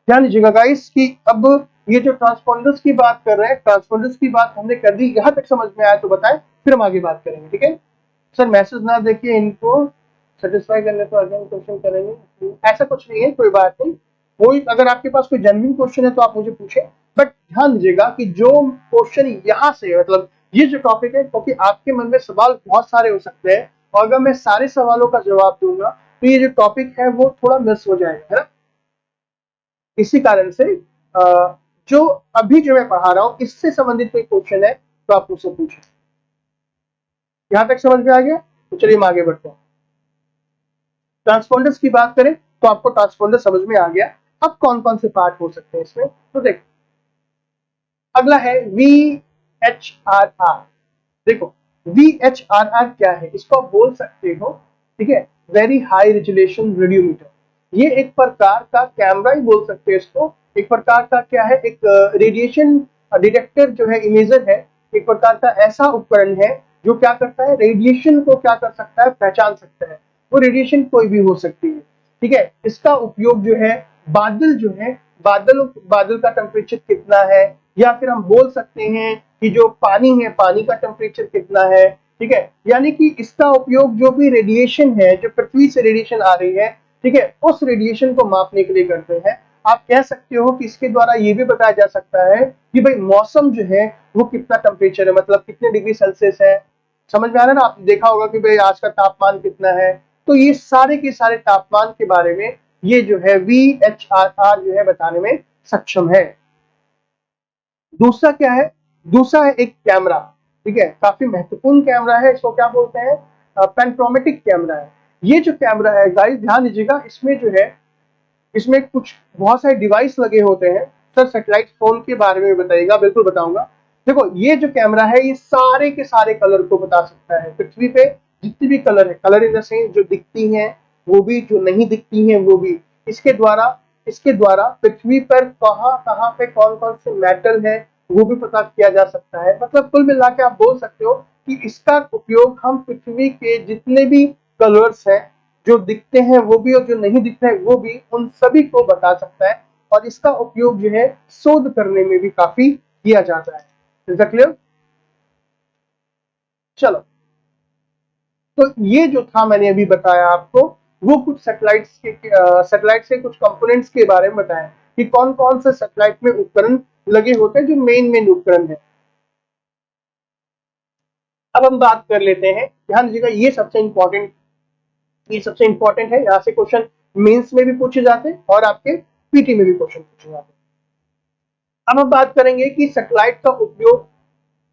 ध्यान दीजिएगा गाइस कि अब ये जो ट्रांसपोंडर्स की बात कर रहे हैं, ट्रांसपोंडर्स की बात हमने कर दी, यहां तक समझ में आया तो बताएं, फिर हम आगे बात करेंगे। ठीक है सर, मैसेज ना देखिए, इनको सेटिस्फाई करने को अगेन क्वेश्चन करेंगे, ऐसा कुछ नहीं है, कोई बात नहीं। कोई अगर आपके पास कोई जेन्युइन क्वेश्चन है तो आप मुझे पूछे, बट ध्यान दीजिएगा कि जो क्वेश्चन यहाँ से, मतलब ये जो टॉपिक है, क्योंकि आपके मन में सवाल बहुत सारे हो सकते हैं, और अगर मैं सारे सवालों का जवाब दूंगा तो ये जो टॉपिक है वो थोड़ा मिस हो जाएगा, है ना। इसी कारण से जो अभी जो मैं पढ़ा रहा हूं, इससे संबंधित कोई क्वेश्चन है तो आप मुझसे पूछें। यहां तक समझ में आ गया, तो चलिए हम आगे बढ़ते हैं। ट्रांसपोंडर्स की बात करें तो आपको ट्रांसपोंडर समझ में आ गया। अब कौन कौन से पार्ट हो सकते हैं इसमें, तो देखो अगला है VHRR। देखो VHRR क्या है, इसको आप बोल सकते हो, ठीक है, वेरी हाई रेजोल्यूशन रेडियोमीटर। ये एक प्रकार का कैमरा ही बोल सकते हैं इसको, एक प्रकार का क्या है, एक रेडिएशन डिटेक्टर जो है, इमेजर है, एक प्रकार का ऐसा उपकरण है जो क्या करता है, रेडिएशन को क्या कर सकता है, पहचान सकता है। वो रेडिएशन कोई भी हो सकती है। ठीक है, इसका उपयोग जो है, बादल जो है, बादल का टेम्परेचर कितना है, या फिर हम बोल सकते हैं कि जो पानी है, पानी का टेम्परेचर कितना है। ठीक है, यानी कि इसका उपयोग जो भी रेडिएशन है, जो पृथ्वी से रेडिएशन आ रही है, ठीक है, उस रेडिएशन को मापने के लिए करते हैं। आप कह सकते हो कि इसके द्वारा ये भी बताया जा सकता है कि भाई मौसम जो है वो कितना टेम्परेचर है, मतलब कितने डिग्री सेल्सियस है। समझ में आ रहा है ना, आपने देखा होगा कि भाई आज का तापमान कितना है। तो ये सारे के सारे तापमान के बारे में ये जो है VHRR जो है बताने में सक्षम है। दूसरा क्या है, दूसरा है एक कैमरा। ठीक है, काफी महत्वपूर्ण कैमरा है, इसको क्या बोलते हैं, पेंट्रोमेटिक कैमरा है। ये जो कैमरा है गाइस, ध्यान दीजिएगा, इसमें जो है, इसमें कुछ बहुत सारे डिवाइस लगे होते हैं। सर सैटेलाइट फोन के बारे में बताइएगा, बिल्कुल बताऊंगा। देखो ये जो कैमरा है, ये सारे के सारे कलर को बता सकता है, पृथ्वी पे जितनी भी कलर है, कलर इन द सेंस जो दिखती हैं वो भी, जो नहीं दिखती हैं वो भी, इसके द्वारा पृथ्वी पर कहाँ कहाँ पे कौन कौन से मेटल है वो भी पता किया जा सकता है। मतलब कुल मिला के आप बोल सकते हो कि इसका उपयोग हम पृथ्वी के जितने भी कलर्स हैं, जो दिखते हैं वो भी और जो नहीं दिखते हैं वो भी, उन सभी को बता सकता है। और इसका उपयोग जो है शोध करने में भी काफी किया जाता है। Is that clear? चलो, तो ये जो था मैंने अभी बताया आपको, वो कुछ सैटेलाइट से कुछ कंपोनेंट्स के बारे में बताया कि कौन कौन से सैटेलाइट में उपकरण लगे होते हैं, जो मेन उपकरण है। अब हम बात कर लेते हैं, ध्यान दीजिएगा, ये सबसे इंपॉर्टेंट है। यहाँ से क्वेश्चन मेंस में भी पूछे जाते हैं और आपके पीटी में भी क्वेश्चन पूछे जाते हैं। अब हम बात करेंगे कि सैटेलाइट का उपयोग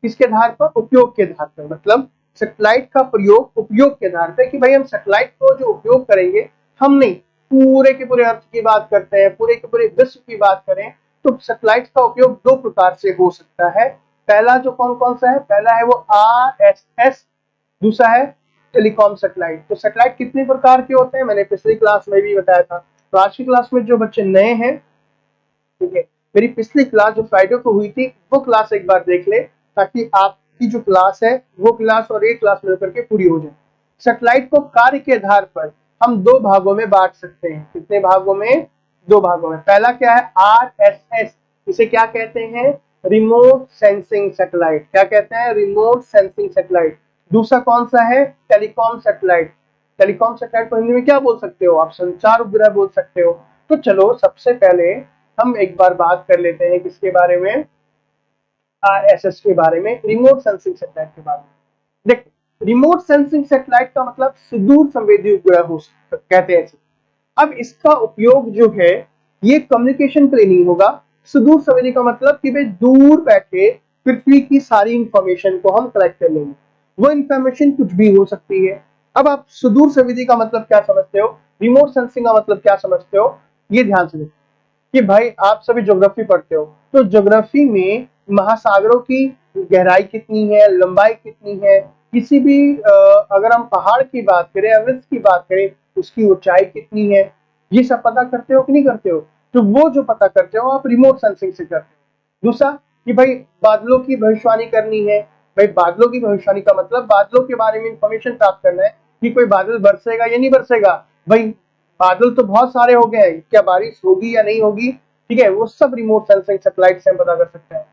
किसके आधार पर, उपयोग के आधार पर, मतलब सैटेलाइट का प्रयोग उपयोग के आधार पर, कि भाई हम सैटेलाइट को जो उपयोग करेंगे, हम नहीं पूरे के पूरे अर्थ की बात करते हैं, पूरे के पूरे विश्व की बात करें, तो सैटेलाइट का उपयोग दो प्रकार से हो सकता है। पहला जो कौन कौन सा है, पहला है वो RSS, दूसरा है टेलीकॉम सैटेलाइट। तो सैटेलाइट कितने प्रकार के होते हैं, मैंने पिछली क्लास में भी बताया था। तो आज की क्लास में जो बच्चे नए हैं, ठीक है, मेरी पिछली क्लास जो फ्राइडे को हुई थी वो क्लास एक बार देख ले, ताकि आपकी जो क्लास है वो क्लास और ये क्लास मिलकर के पूरी हो जाए। सैटेलाइट को कार्य के आधार पर हम दो भागों में बांट सकते हैं। कितने भागों में? दो भागों में। पहला क्या है? RSS, इसे क्या कहते हैं? Remote sensing satellite. क्या कहते हैं? Remote sensing satellite. दूसरा कौन सा है? Telecom satellite. टेलीकॉम सैटेलाइट को हिंदी में क्या बोल सकते हो आप? संचार उपग्रह बोल सकते हो। तो चलो सबसे पहले हम एक बार बात कर लेते हैं किसके बारे में? RSS के बारे में, रिमोट सेंसिंग सैटेलाइट के बारे में। देखो, रिमोट सेंसिंग सैटेलाइट का मतलब सुदूर संवेदी उपग्रह हो कहते हैं। अब इसका उपयोग जो है ये कम्युनिकेशन के लिए नहीं होगा। सुदूर संवेदी का मतलब कि भाई दूर बैठे पृथ्वी की सारी इंफॉर्मेशन को हम कलेक्ट कर लेंगे। वो इंफॉर्मेशन कुछ भी हो सकती है। अब आप सुदूर संवेदी का मतलब क्या समझते हो, रिमोट सेंसिंग का मतलब क्या समझते हो, ये ध्यान से देखो कि भाई आप सभी ज्योग्राफी पढ़ते हो, तो ज्योग्राफी में महासागरों की गहराई कितनी है, लंबाई कितनी है, किसी भी अगर हम पहाड़ की बात करें, एवरेस्ट की बात करें, उसकी ऊंचाई कितनी है, ये सब पता करते हो कि नहीं करते हो? तो वो जो पता करते हो आप रिमोट सेंसिंग से करते हो। दूसरा कि भाई बादलों की भविष्यवाणी करनी है। भाई बादलों की भविष्यवाणी का मतलब बादलों के बारे में इंफॉर्मेशन प्राप्त करना है कि कोई बादल बरसेगा या नहीं बरसेगा। भाई बादल तो बहुत सारे हो गए हैं, क्या बारिश होगी या नहीं होगी, ठीक है, वो सब रिमोट सेंसिंग सैटेलाइट से हम पता कर सकते हैं।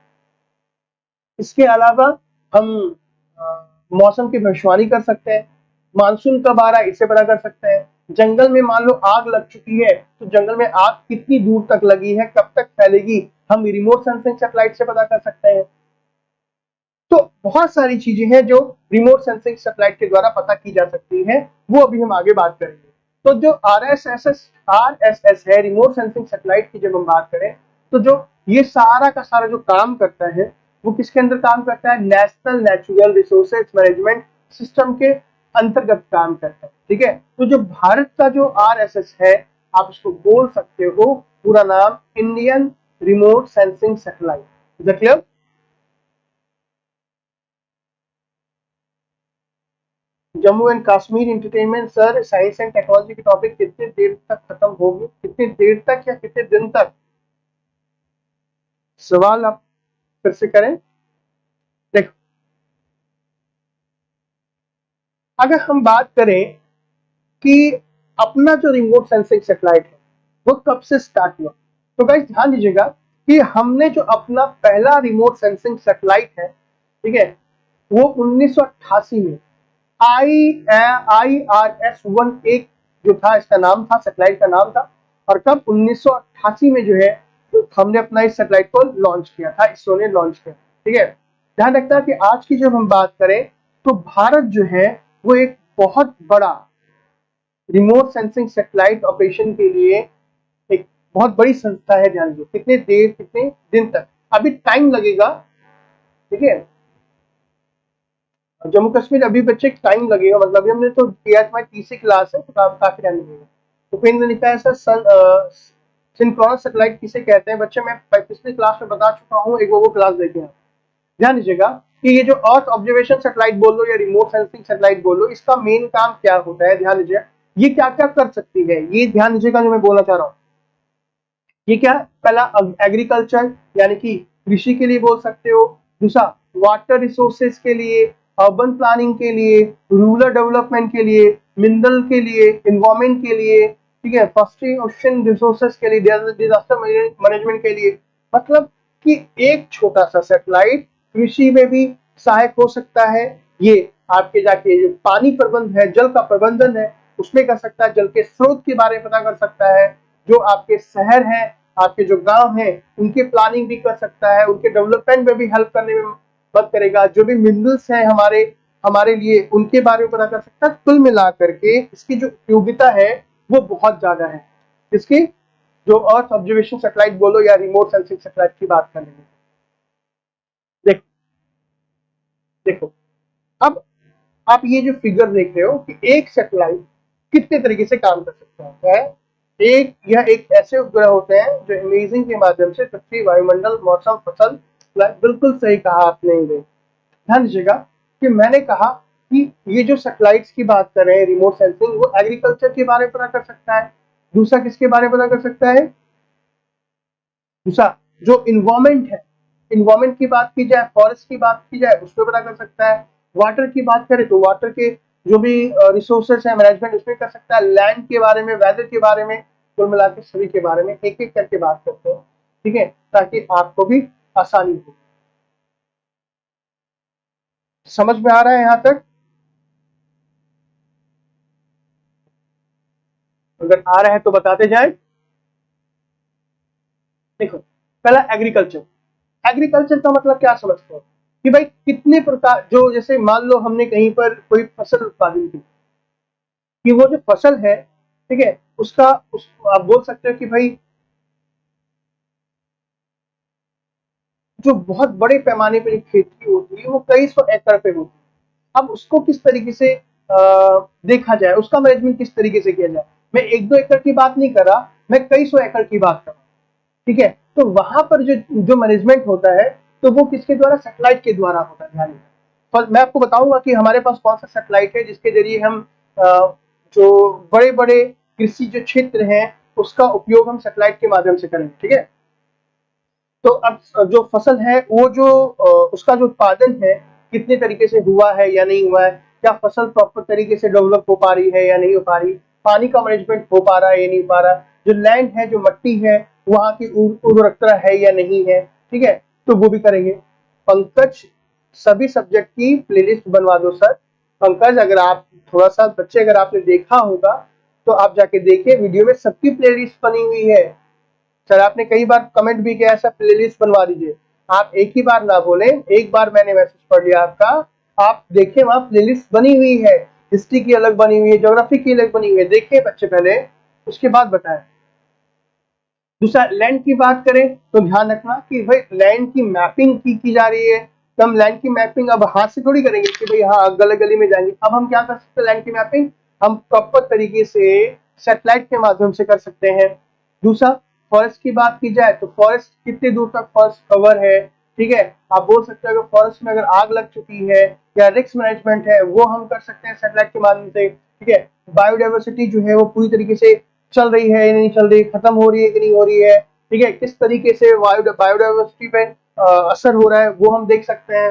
इसके अलावा हम मौसम की भविष्यवाणी कर सकते हैं। मानसून कब आ रहा है इसे पता कर सकते हैं। जंगल में मान लो आग लग चुकी है, तो जंगल में आग कितनी दूर तक लगी है, कब तक फैलेगी, हम रिमोट सेंसिंग सैटेलाइट से पता कर सकते हैं। तो बहुत सारी चीजें हैं जो रिमोट सेंसिंग सैटेलाइट के द्वारा पता की जा सकती है, वो अभी हम आगे बात करेंगे। तो जो RSS है, रिमोट सेंसिंग सैटेलाइट की जब हम बात करें, तो जो ये सारा का सारा जो काम करता है वो किसके अंदर काम करता है? National natural resources management system के अंतर्गत काम करता है। ठीक है, तो जो भारत का जो RSS है, आप इसको बोल सकते हो पूरा नाम Indian remote sensing satellite. Clear? Jammu and Kashmir entertainment sir, science and technology की टॉपिक कितनी देर तक खत्म होगी? कितनी देर तक या कितने दिन तक? सवाल आप फिर से करें। देखो, अगर हम बात करें कि अपना जो रिमोट सेंसिंग सैटेलाइट है वो कब से स्टार्ट हुआ, तो गाइस ध्यान दीजिएगा कि हमने जो अपना पहला रिमोट सेंसिंग सैटेलाइट है, ठीक है, वो 1988 में IRS-1 एक जो था, इसका नाम था, सैटेलाइट का नाम था। और कब? 1988 में जो है तो हमने अपना इस सैटेलाइट को लॉन्च किया था, इसरो ने लॉन्च किया। ठीक है, ध्यान रखना कि आज की जब हम बात करें तो भारत जो है वो एक बहुत बड़ा रिमोट सेंसिंग सैटेलाइट ऑपरेशन के लिए एक बहुत बड़ी संस्था है। ध्यान दो कितने देर कितने दिन तक, अभी टाइम लगेगा। ठीक है, जम्मू कश्मीर अभी बच्चे टाइम लगेगा, मतलब हमने तो किया तुम्हारी तीसरी क्लास है तो काफी टाइम लगेगा। उपेंद्र ने कहा सर सिंक्रोनस सैटेलाइट किसे कहते हैं? बच्चे मैं पिछली क्लास में बता चुका हूँ, एक वो क्लास देखें आप। ध्यान दीजिएगा कि ये जो अर्थ ऑब्जर्वेशन सैटेलाइट बोल लो या रिमोट सेंसिंग सैटेलाइट बोल लो, इसका मेन काम क्या होता है? ध्यान दीजिए, ये क्या क्या कर सकती है, ये ध्यान दीजिएगा जो मैं बोलना चाह रहा हूँ। ये क्या है? पहला एग्रीकल्चर यानी कि कृषि के लिए बोल सकते हो। दूसरा वाटर रिसोर्सेज के लिए, अर्बन प्लानिंग के लिए, रूरल डेवलपमेंट के लिए, मिनरल के लिए, इन्वायरमेंट के लिए, ठीक है, फॉरेस्ट्री ओशन रिसोर्सेज के लिए, डिजास्टर मैनेजमेंट के लिए। मतलब कि एक छोटा सा सैटेलाइट कृषि में भी सहायक हो सकता है। ये आपके जाके जो पानी प्रबंध है, जल का प्रबंधन है, उसमें कर सकता है। जल के स्रोत के बारे में पता कर सकता है। जो आपके शहर हैं, आपके जो गांव हैं, उनकी प्लानिंग भी कर सकता है, उनके डेवलपमेंट में भी हेल्प करने में मदद करेगा। जो भी मिनरल्स हैं हमारे हमारे लिए, उनके बारे में पता कर सकता है। कुल मिला करके इसकी जो उपयोगिता है वो बहुत ज्यादा है। इसकी जो अर्थ ऑब्जर्वेशन सैटेलाइट बोलो या रिमोट सेंसिंग सैटेलाइट की बात कर लेंगे। देखो देखो, अब आप ये जो फिगर देख रहे हो कि एक सैटेलाइट कितने तरीके से काम कर सकता है। यह एक ऐसे उपग्रह होते हैं जो इमेजिंग के माध्यम से पृथ्वी, वायुमंडल, मौसम, फसल, बिल्कुल सही कहा आपने। ध्यान दीजिएगा कि मैंने कहा कि ये जो सैटेलाइट्स की बात कर रहे हैं रिमोट सेंसिंग, वो एग्रीकल्चर के बारे में पता कर सकता है। दूसरा किसके बारे में पता कर सकता है? दूसरा जो इन्वायरमेंट है, इन्वायरमेंट की बात की जाए, फॉरेस्ट की बात की जाए, उसमें पता कर सकता है। वाटर की बात करें तो वाटर के जो भी रिसोर्सेस है, मैनेजमेंट उसमें कर सकता है। लैंड के बारे में, वेदर के बारे में, कुल मिला के सभी के बारे में एक एक करके बात करते हैं, ठीक है, ताकि आपको भी आसानी हो। समझ में आ रहा है यहाँ तक? अगर आ रहा है तो बताते जाए। देखो, पहला एग्रीकल्चर। एग्रीकल्चर का मतलब क्या समझते हो कि भाई कितने प्रकार, जो जैसे मान लो हमने कहीं पर कोई फसल उत्पादन की, कि वो जो फसल है, ठीक है, उसका आप बोल सकते हो कि भाई जो बहुत बड़े पैमाने पर खेती होती है वो कई सौ एकड़ पे होती है। अब उसको किस तरीके से देखा जाए, उसका मैनेजमेंट किस तरीके से किया जाए। मैं एक दो एकड़ की बात नहीं कर रहा, मैं कई सौ एकड़ की बात कर रहा हूँ, ठीक है। तो वहां पर जो जो मैनेजमेंट होता है, तो वो किसके द्वारा, सैटेलाइट के द्वारा होता है। ध्यान, पर मैं आपको बताऊंगा कि हमारे पास कौन सा सैटेलाइट है जिसके जरिए हम जो बड़े बड़े कृषि जो क्षेत्र हैं उसका उपयोग हम सैटेलाइट के माध्यम से करेंगे, ठीक है। तो अब जो फसल है वो जो उसका जो उत्पादन है कितने तरीके से हुआ है या नहीं हुआ है, क्या फसल प्रॉपर तरीके से डेवलप हो पा रही है या नहीं हो पा रही, पानी का मैनेजमेंट हो पा रहा है या नहीं हो पा रहा, जो लैंड है, जो मट्टी है, वहां की उर्वरकता है या नहीं है, ठीक है, तो वो भी करेंगे। पंकज, सभी सब्जेक्ट की प्लेलिस्ट बनवा दो सर। पंकज, अगर आप थोड़ा सा बच्चे, अगर आपने देखा होगा तो आप जाके देखिए, वीडियो में सबकी प्लेलिस्ट बनी हुई है। सर आपने कई बार कमेंट भी किया, सर प्लेलिस्ट बनवा दीजिए। आप एक ही बार ना बोले, एक बार मैंने मैसेज पढ़ लिया आपका, आप देखिए वहां प्लेलिस्ट बनी हुई है, हिस्ट्री की अलग बनी हुई है, ज्योग्राफी की अलग बनी हुई है, देखिए बच्चे पहले, उसके बाद बताएं। दूसरा, लैंड की बात करें तो ध्यान रखना कि भाई लैंड की मैपिंग की जा रही है। तो हम लैंड की मैपिंग अब हाथ से थोड़ी करेंगे कि भाई हाँ गली गली में जाएंगे। अब हम क्या कर सकते हैं, लैंड की मैपिंग हम प्रॉपर तरीके से सैटेलाइट के माध्यम से कर सकते हैं। दूसरा, फॉरेस्ट की बात की जाए तो फॉरेस्ट कितने दूर तक फॉरेस्ट कवर है, ठीक है, आप बोल सकते हो कि फॉरेस्ट में अगर आग लग चुकी है या रिस्क मैनेजमेंट है, वो हम कर सकते हैं सैटेलाइट के माध्यम से, ठीक है। बायोडाइवर्सिटी जो है वो पूरी तरीके से चल रही है या नहीं चल रही, खत्म हो रही है कि नहीं हो रही है, ठीक है, किस तरीके से बायोडाइवर्सिटी पे असर हो रहा है वो हम देख सकते हैं।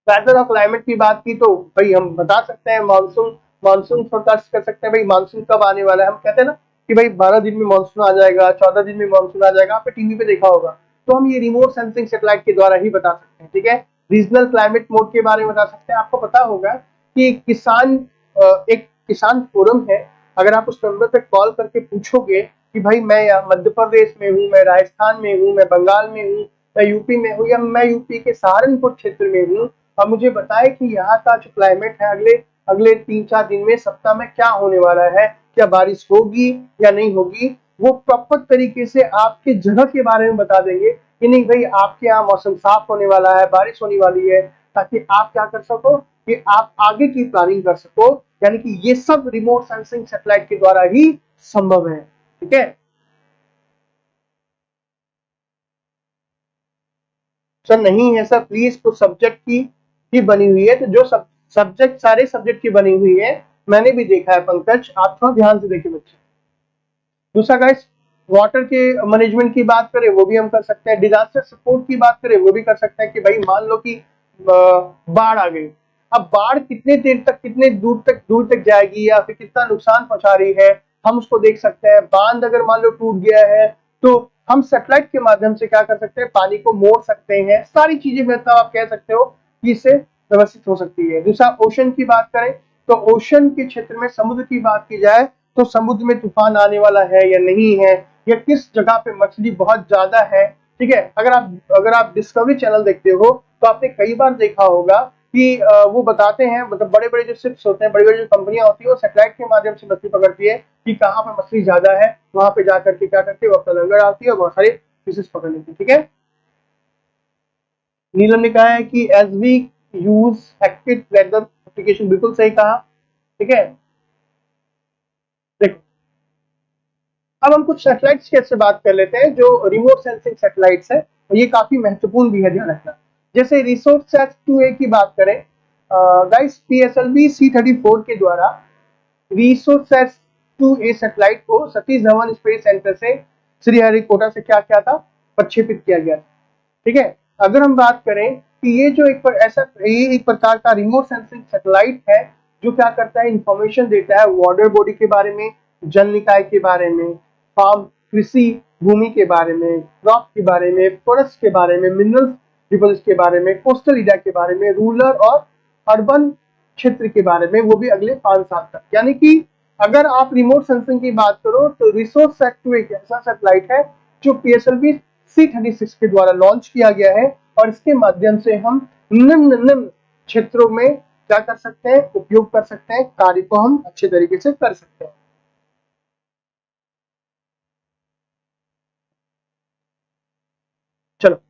वेदर और क्लाइमेट की बात की तो भाई हम बता सकते हैं, मानसून, मानसून फोरकास्ट कर सकते हैं, भाई मानसून कब आने वाला है। हम कहते हैं ना कि भाई 12 दिन में मानसून आ जाएगा, 14 दिन में मानसून आ जाएगा, आपने टीवी पे देखा होगा। तो हम ये रिमोट सेंसिंग सैटेलाइट के द्वारा ही बता सकते हैं, ठीक है। रीजनल क्लाइमेट मोड के बारे में बता सकते हैं। आपको पता होगा कि किसान, एक किसान फोरम है, अगर आप उस नंबर पे कॉल करके पूछोगे कि भाई मैं यहाँ मध्य प्रदेश में हूँ, मैं राजस्थान में हूँ, मैं बंगाल में हूँ, मैं यूपी में हूँ, या मैं यूपी के सहारनपुर क्षेत्र में हूँ, अब मुझे बताए कि यहाँ का जो क्लाइमेट है अगले अगले 3-4 दिन में, सप्ताह में क्या होने वाला है, क्या बारिश होगी या नहीं होगी, वो प्रॉपर तरीके से आपके जगह के बारे में बता देंगे कि नहीं भाई आपके यहाँ मौसम साफ होने वाला है, बारिश होने वाली है, ताकि आप क्या कर सको कि आप आगे की प्लानिंग कर सको। यानी कि ये सब रिमोट सेंसिंग सैटेलाइट के द्वारा ही संभव है, ठीक है। सर नहीं है सर, प्लीज, तो सब्जेक्ट की ही बनी हुई है, तो जो सब्जेक्ट, सारे सब्जेक्ट की बनी हुई है, मैंने भी देखा है पंकज, आप थोड़ा ध्यान से देखिए बच्चे। दूसरा गाइस, वाटर के मैनेजमेंट की बात करें वो भी हम कर सकते हैं। डिजास्टर सपोर्ट की बात करें वो भी कर सकते हैं कि भाई मान लो कि बाढ़ आ गई, अब बाढ़ कितने देर तक, कितने दूर तक जाएगी या फिर कितना नुकसान पहुंचा रही है, हम उसको देख सकते हैं। बांध अगर मान लो टूट गया है तो हम सैटेलाइट के माध्यम से क्या कर सकते हैं, पानी को मोड़ सकते हैं। सारी चीजें मतलब आप कह सकते हो कि इससे व्यवस्थित हो सकती है। दूसरा, ओशन की बात करें तो ओशन के क्षेत्र में, समुद्र की बात की जाए तो समुद्र में तूफान आने वाला है या नहीं है, या किस जगह पे मछली बहुत ज्यादा है, ठीक है। अगर आप डिस्कवरी चैनल देखते हो तो आपने कई बार देखा होगा कि वो बताते हैं, मतलब बड़े बड़े जो शिप्स होते हैं, बड़ी बड़ी जो कंपनियां होती है, वो सैटेलाइट के माध्यम से मछली पकड़ती है कि कहाँ पर मछली ज्यादा है, वहां पे जाकर के क्या करती है, वो अपना लंगर डालती है और बहुत सारे फिशेस पकड़ लेती है, ठीक है। नीलम ने कहा है कि as we use active weather application, बिल्कुल सही कहा, ठीक है। देखो, अब हम कुछ सैटेलाइट्स की ऐसे बात कर लेते हैं जो रिमोट सेंसिंग सैटेलाइट्स है, और ये काफी महत्वपूर्ण भी है, ध्यान रखना। जैसे रिसोर्स सेट 2A की बात करें, गाइस PSLV C34 के द्वारा रिसोर्स सेट 2A सैटेलाइट को सतीश धवन स्पेस सेंटर से श्रीहरिकोटा से क्या किया था, प्रक्षेपित किया गया था। ठीक है, अगर हम बात करें कि ये जो ये एक प्रकार का रिमोट सेंसिंग सैटेलाइट है जो क्या करता है, इंफॉर्मेशन देता है वाटर बॉडी के बारे में, जल निकाय के बारे में, फार्म कृषि भूमि के बारे में, क्रॉप के बारे में, फॉरेस्ट के बारे में, मिनरल रिबल्स के बारे में, कोस्टल एरिया के बारे में, रूरल और अर्बन क्षेत्र के बारे में, वो भी अगले 5 साल तक। यानी कि अगर आप रिमोट सेंसिंग की बात करो तो रिसोर्स सेट 2 एक ऐसा सैटेलाइट है जो PSLV C36 के द्वारा लॉन्च किया गया है और इसके माध्यम से हम निम्न क्षेत्रों में क्या कर सकते हैं, उपयोग कर सकते हैं, कार्य को हम अच्छे तरीके से कर सकते हैं। चलो,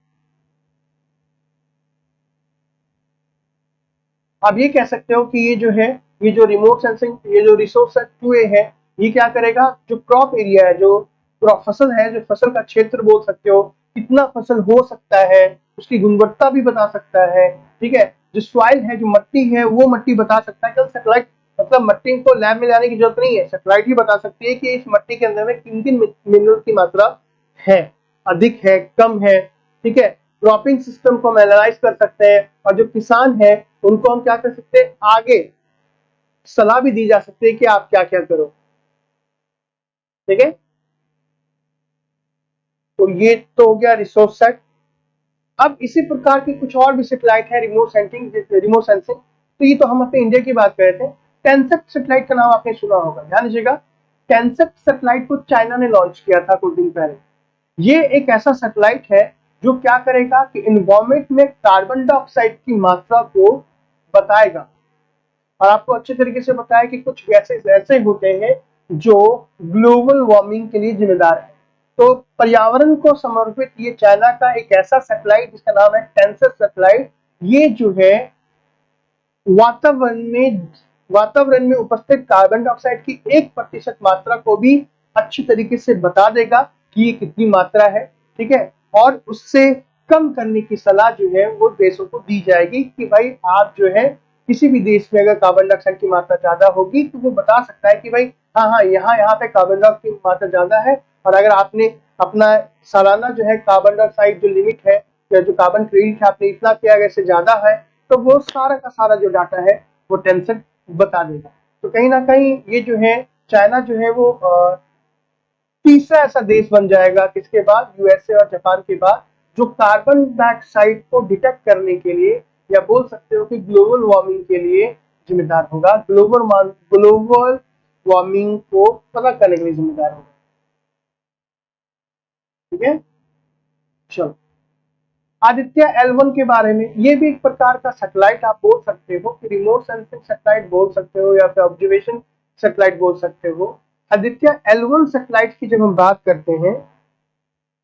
आप ये कह सकते हो कि ये जो है, ये जो रिमोट सेंसिंग, ये जो रिसोर्स सेट 2A है, ये क्या करेगा, जो क्रॉप एरिया है, जो फसल है, जो फसल का क्षेत्र बोल सकते हो, कितना फसल हो सकता है, उसकी गुणवत्ता भी बता सकता है। ठीक है, जो सॉइल है, जो मट्टी है, वो मट्टी बता सकता है। कल सैटेलाइट मतलब मट्टी को लैब में लाने की जरूरत नहीं है, सैटेलाइट ही बता सकती है कि इस मट्टी के अंदर में किन किन मिनरल की मात्रा है, अधिक है, कम है। ठीक है, क्रॉपिंग सिस्टम को हम एनालाइज कर सकते हैं और जो किसान है उनको हम क्या कर सकते हैं, आगे सलाह भी दी जा सकती है कि आप क्या क्या करो। ठीक है, तो ये तो हो गया रिसोर्स सेट। अब इसी प्रकार की कुछ और भी सैटेलाइट है रिमोट सेंसिंग। तो ये तो हम अपने इंडिया की बात कर रहे थे। टेंसेट सैटेलाइट का नाम आपने सुना होगा, ध्यान दीजिएगा। टेंसेट सैटेलाइट को चाइना ने लॉन्च किया था कुछ दिन पहले। ये एक ऐसा सैटेलाइट है जो क्या करेगा कि इन्वायरमेंट में कार्बन डाइऑक्साइड की मात्रा को बताएगा और आपको अच्छे तरीके से बताया कि कुछ गैसेस ऐसे होते हैं जो ग्लोबल वार्मिंग के लिए जिम्मेदार है। तो पर्यावरण को समर्पित ये चाइना का एक ऐसा सैटेलाइट जिसका नाम है टेंसेट सैटेलाइट, ये जो है वातावरण में उपस्थित कार्बन डाइऑक्साइड की 1% मात्रा को भी अच्छी तरीके से बता देगा कि ये कितनी मात्रा है। ठीक है, और उससे कम करने की सलाह जो है वो देशों को दी जाएगी कि भाई आप जो है किसी भी देश में अगर कार्बन डाइऑक्साइड की मात्रा ज्यादा होगी तो वो बता सकता है कि भाई हाँ हाँ, यहाँ यहाँ पे कार्बन डाइऑक्साइड की मात्रा ज्यादा है और अगर आपने अपना सालाना जो है कार्बन डाइऑक्साइड जो लिमिट है या जो कार्बन क्रेडिट है आपने इतना किया अगर इससे ज्यादा है तो वो सारा का सारा जो डाटा है वो टेंसेट बता देगा। तो कहीं ना कहीं ये जो है चाइना जो है वो तीसरा ऐसा देश बन जाएगा किसके बाद, USA और जापान के बाद, जो कार्बन डाइऑक्साइड को डिटेक्ट करने के लिए या बोल सकते हो कि ग्लोबल वार्मिंग के लिए जिम्मेदार होगा, ग्लोबल वार्मिंग को पता करने के लिए जिम्मेदार होगा। ठीक है, चलो, आदित्य L1 के बारे में, ये भी एक प्रकार का सैटेलाइट आप बोल सकते हो कि रिमोट सेंसिंग सैटेलाइट बोल सकते हो या फिर ऑब्जर्वेशन सैटेलाइट बोल सकते हो। आदित्य L1 सैटेलाइट की जब हम बात करते हैं,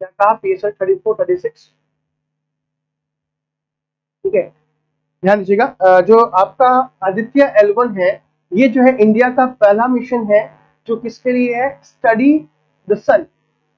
क्या कहा, PSL 34 36। ठीक है, ध्यान दीजिएगा, जो आपका आदित्य L1 है, ये जो है इंडिया का पहला मिशन है जो किसके लिए है, स्टडी द सन,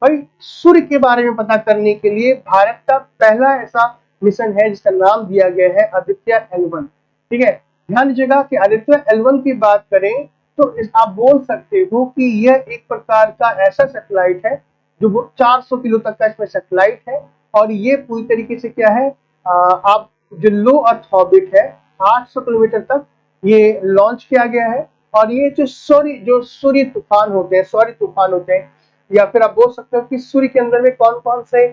भाई सूर्य के बारे में पता करने के लिए भारत का पहला ऐसा मिशन है जिसका नाम दिया गया है आदित्य L1। ठीक है, ध्यान दीजिएगा कि आदित्य L1 की बात करें तो आप बोल सकते हो कि यह एक प्रकार का ऐसा सैटेलाइट है जो वो 400 किलो तक का इसमें सैटेलाइट है और ये पूरी तरीके से क्या है, आप जो लो अर्थ ऑर्बिट है 800 किलोमीटर तक ये लॉन्च किया गया है। और ये जो सूर्य तूफान होते हैं, सौर्य तूफान होते हैं, या फिर आप बोल सकते हो कि सूर्य के अंदर में कौन कौन से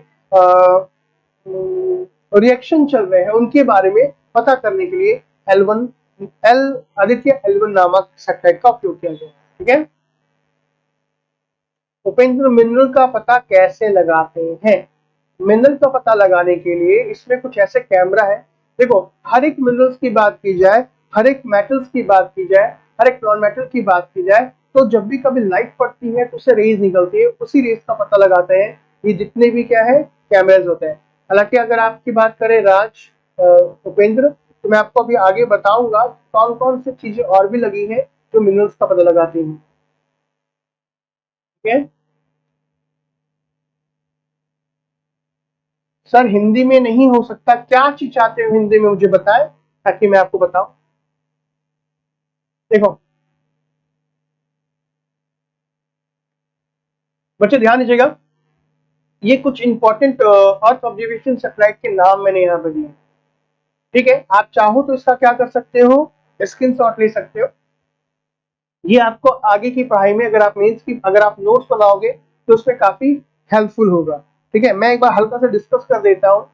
रिएक्शन चल रहे हैं उनके बारे में पता करने के लिए L1 एल आदित्य L1 नामक सैटेलाइट का उपयोग किया गया। ठीक है, उपेंद्र, मिनरल का पता कैसे लगाते हैं? मिनरल का पता लगाने के लिए इसमें कुछ ऐसे कैमरा है। देखो, हर एक मिनरल्स की बात की जाए, हर एक मेटल्स की बात की जाए, हर एक नॉन मेटल की बात की जाए, तो जब भी कभी लाइट पड़ती है तो उससे रेज निकलती है, उसी रेज का पता लगाते हैं ये जितने भी क्या है कैमराज होते हैं। हालांकि अगर आपकी बात करें उपेंद्र, तो मैं आपको अभी आगे बताऊंगा कौन कौन सी चीजें और भी लगी है जो मिनरल्स का पता लगाती हैं। ठीक है सर, हिंदी में नहीं हो सकता, क्या चीज चाहते हो हिंदी में मुझे बताएं ताकि मैं आपको बताऊं। देखो बच्चे ध्यान दीजिएगा, ये कुछ इंपॉर्टेंट अर्थ ऑब्जर्वेशन सैटेलाइट के नाम मैंने यहाँ पर दिए। ठीक है, आप चाहो तो इसका क्या कर सकते हो, स्क्रीनशॉट ले सकते हो। ये आपको आगे की पढ़ाई में, अगर आप मेंस की अगर आप नोट्स बनाओगे तो उसमें काफी हेल्पफुल होगा। ठीक है, मैं एक बार हल्का सा डिस्कस कर देता हूँ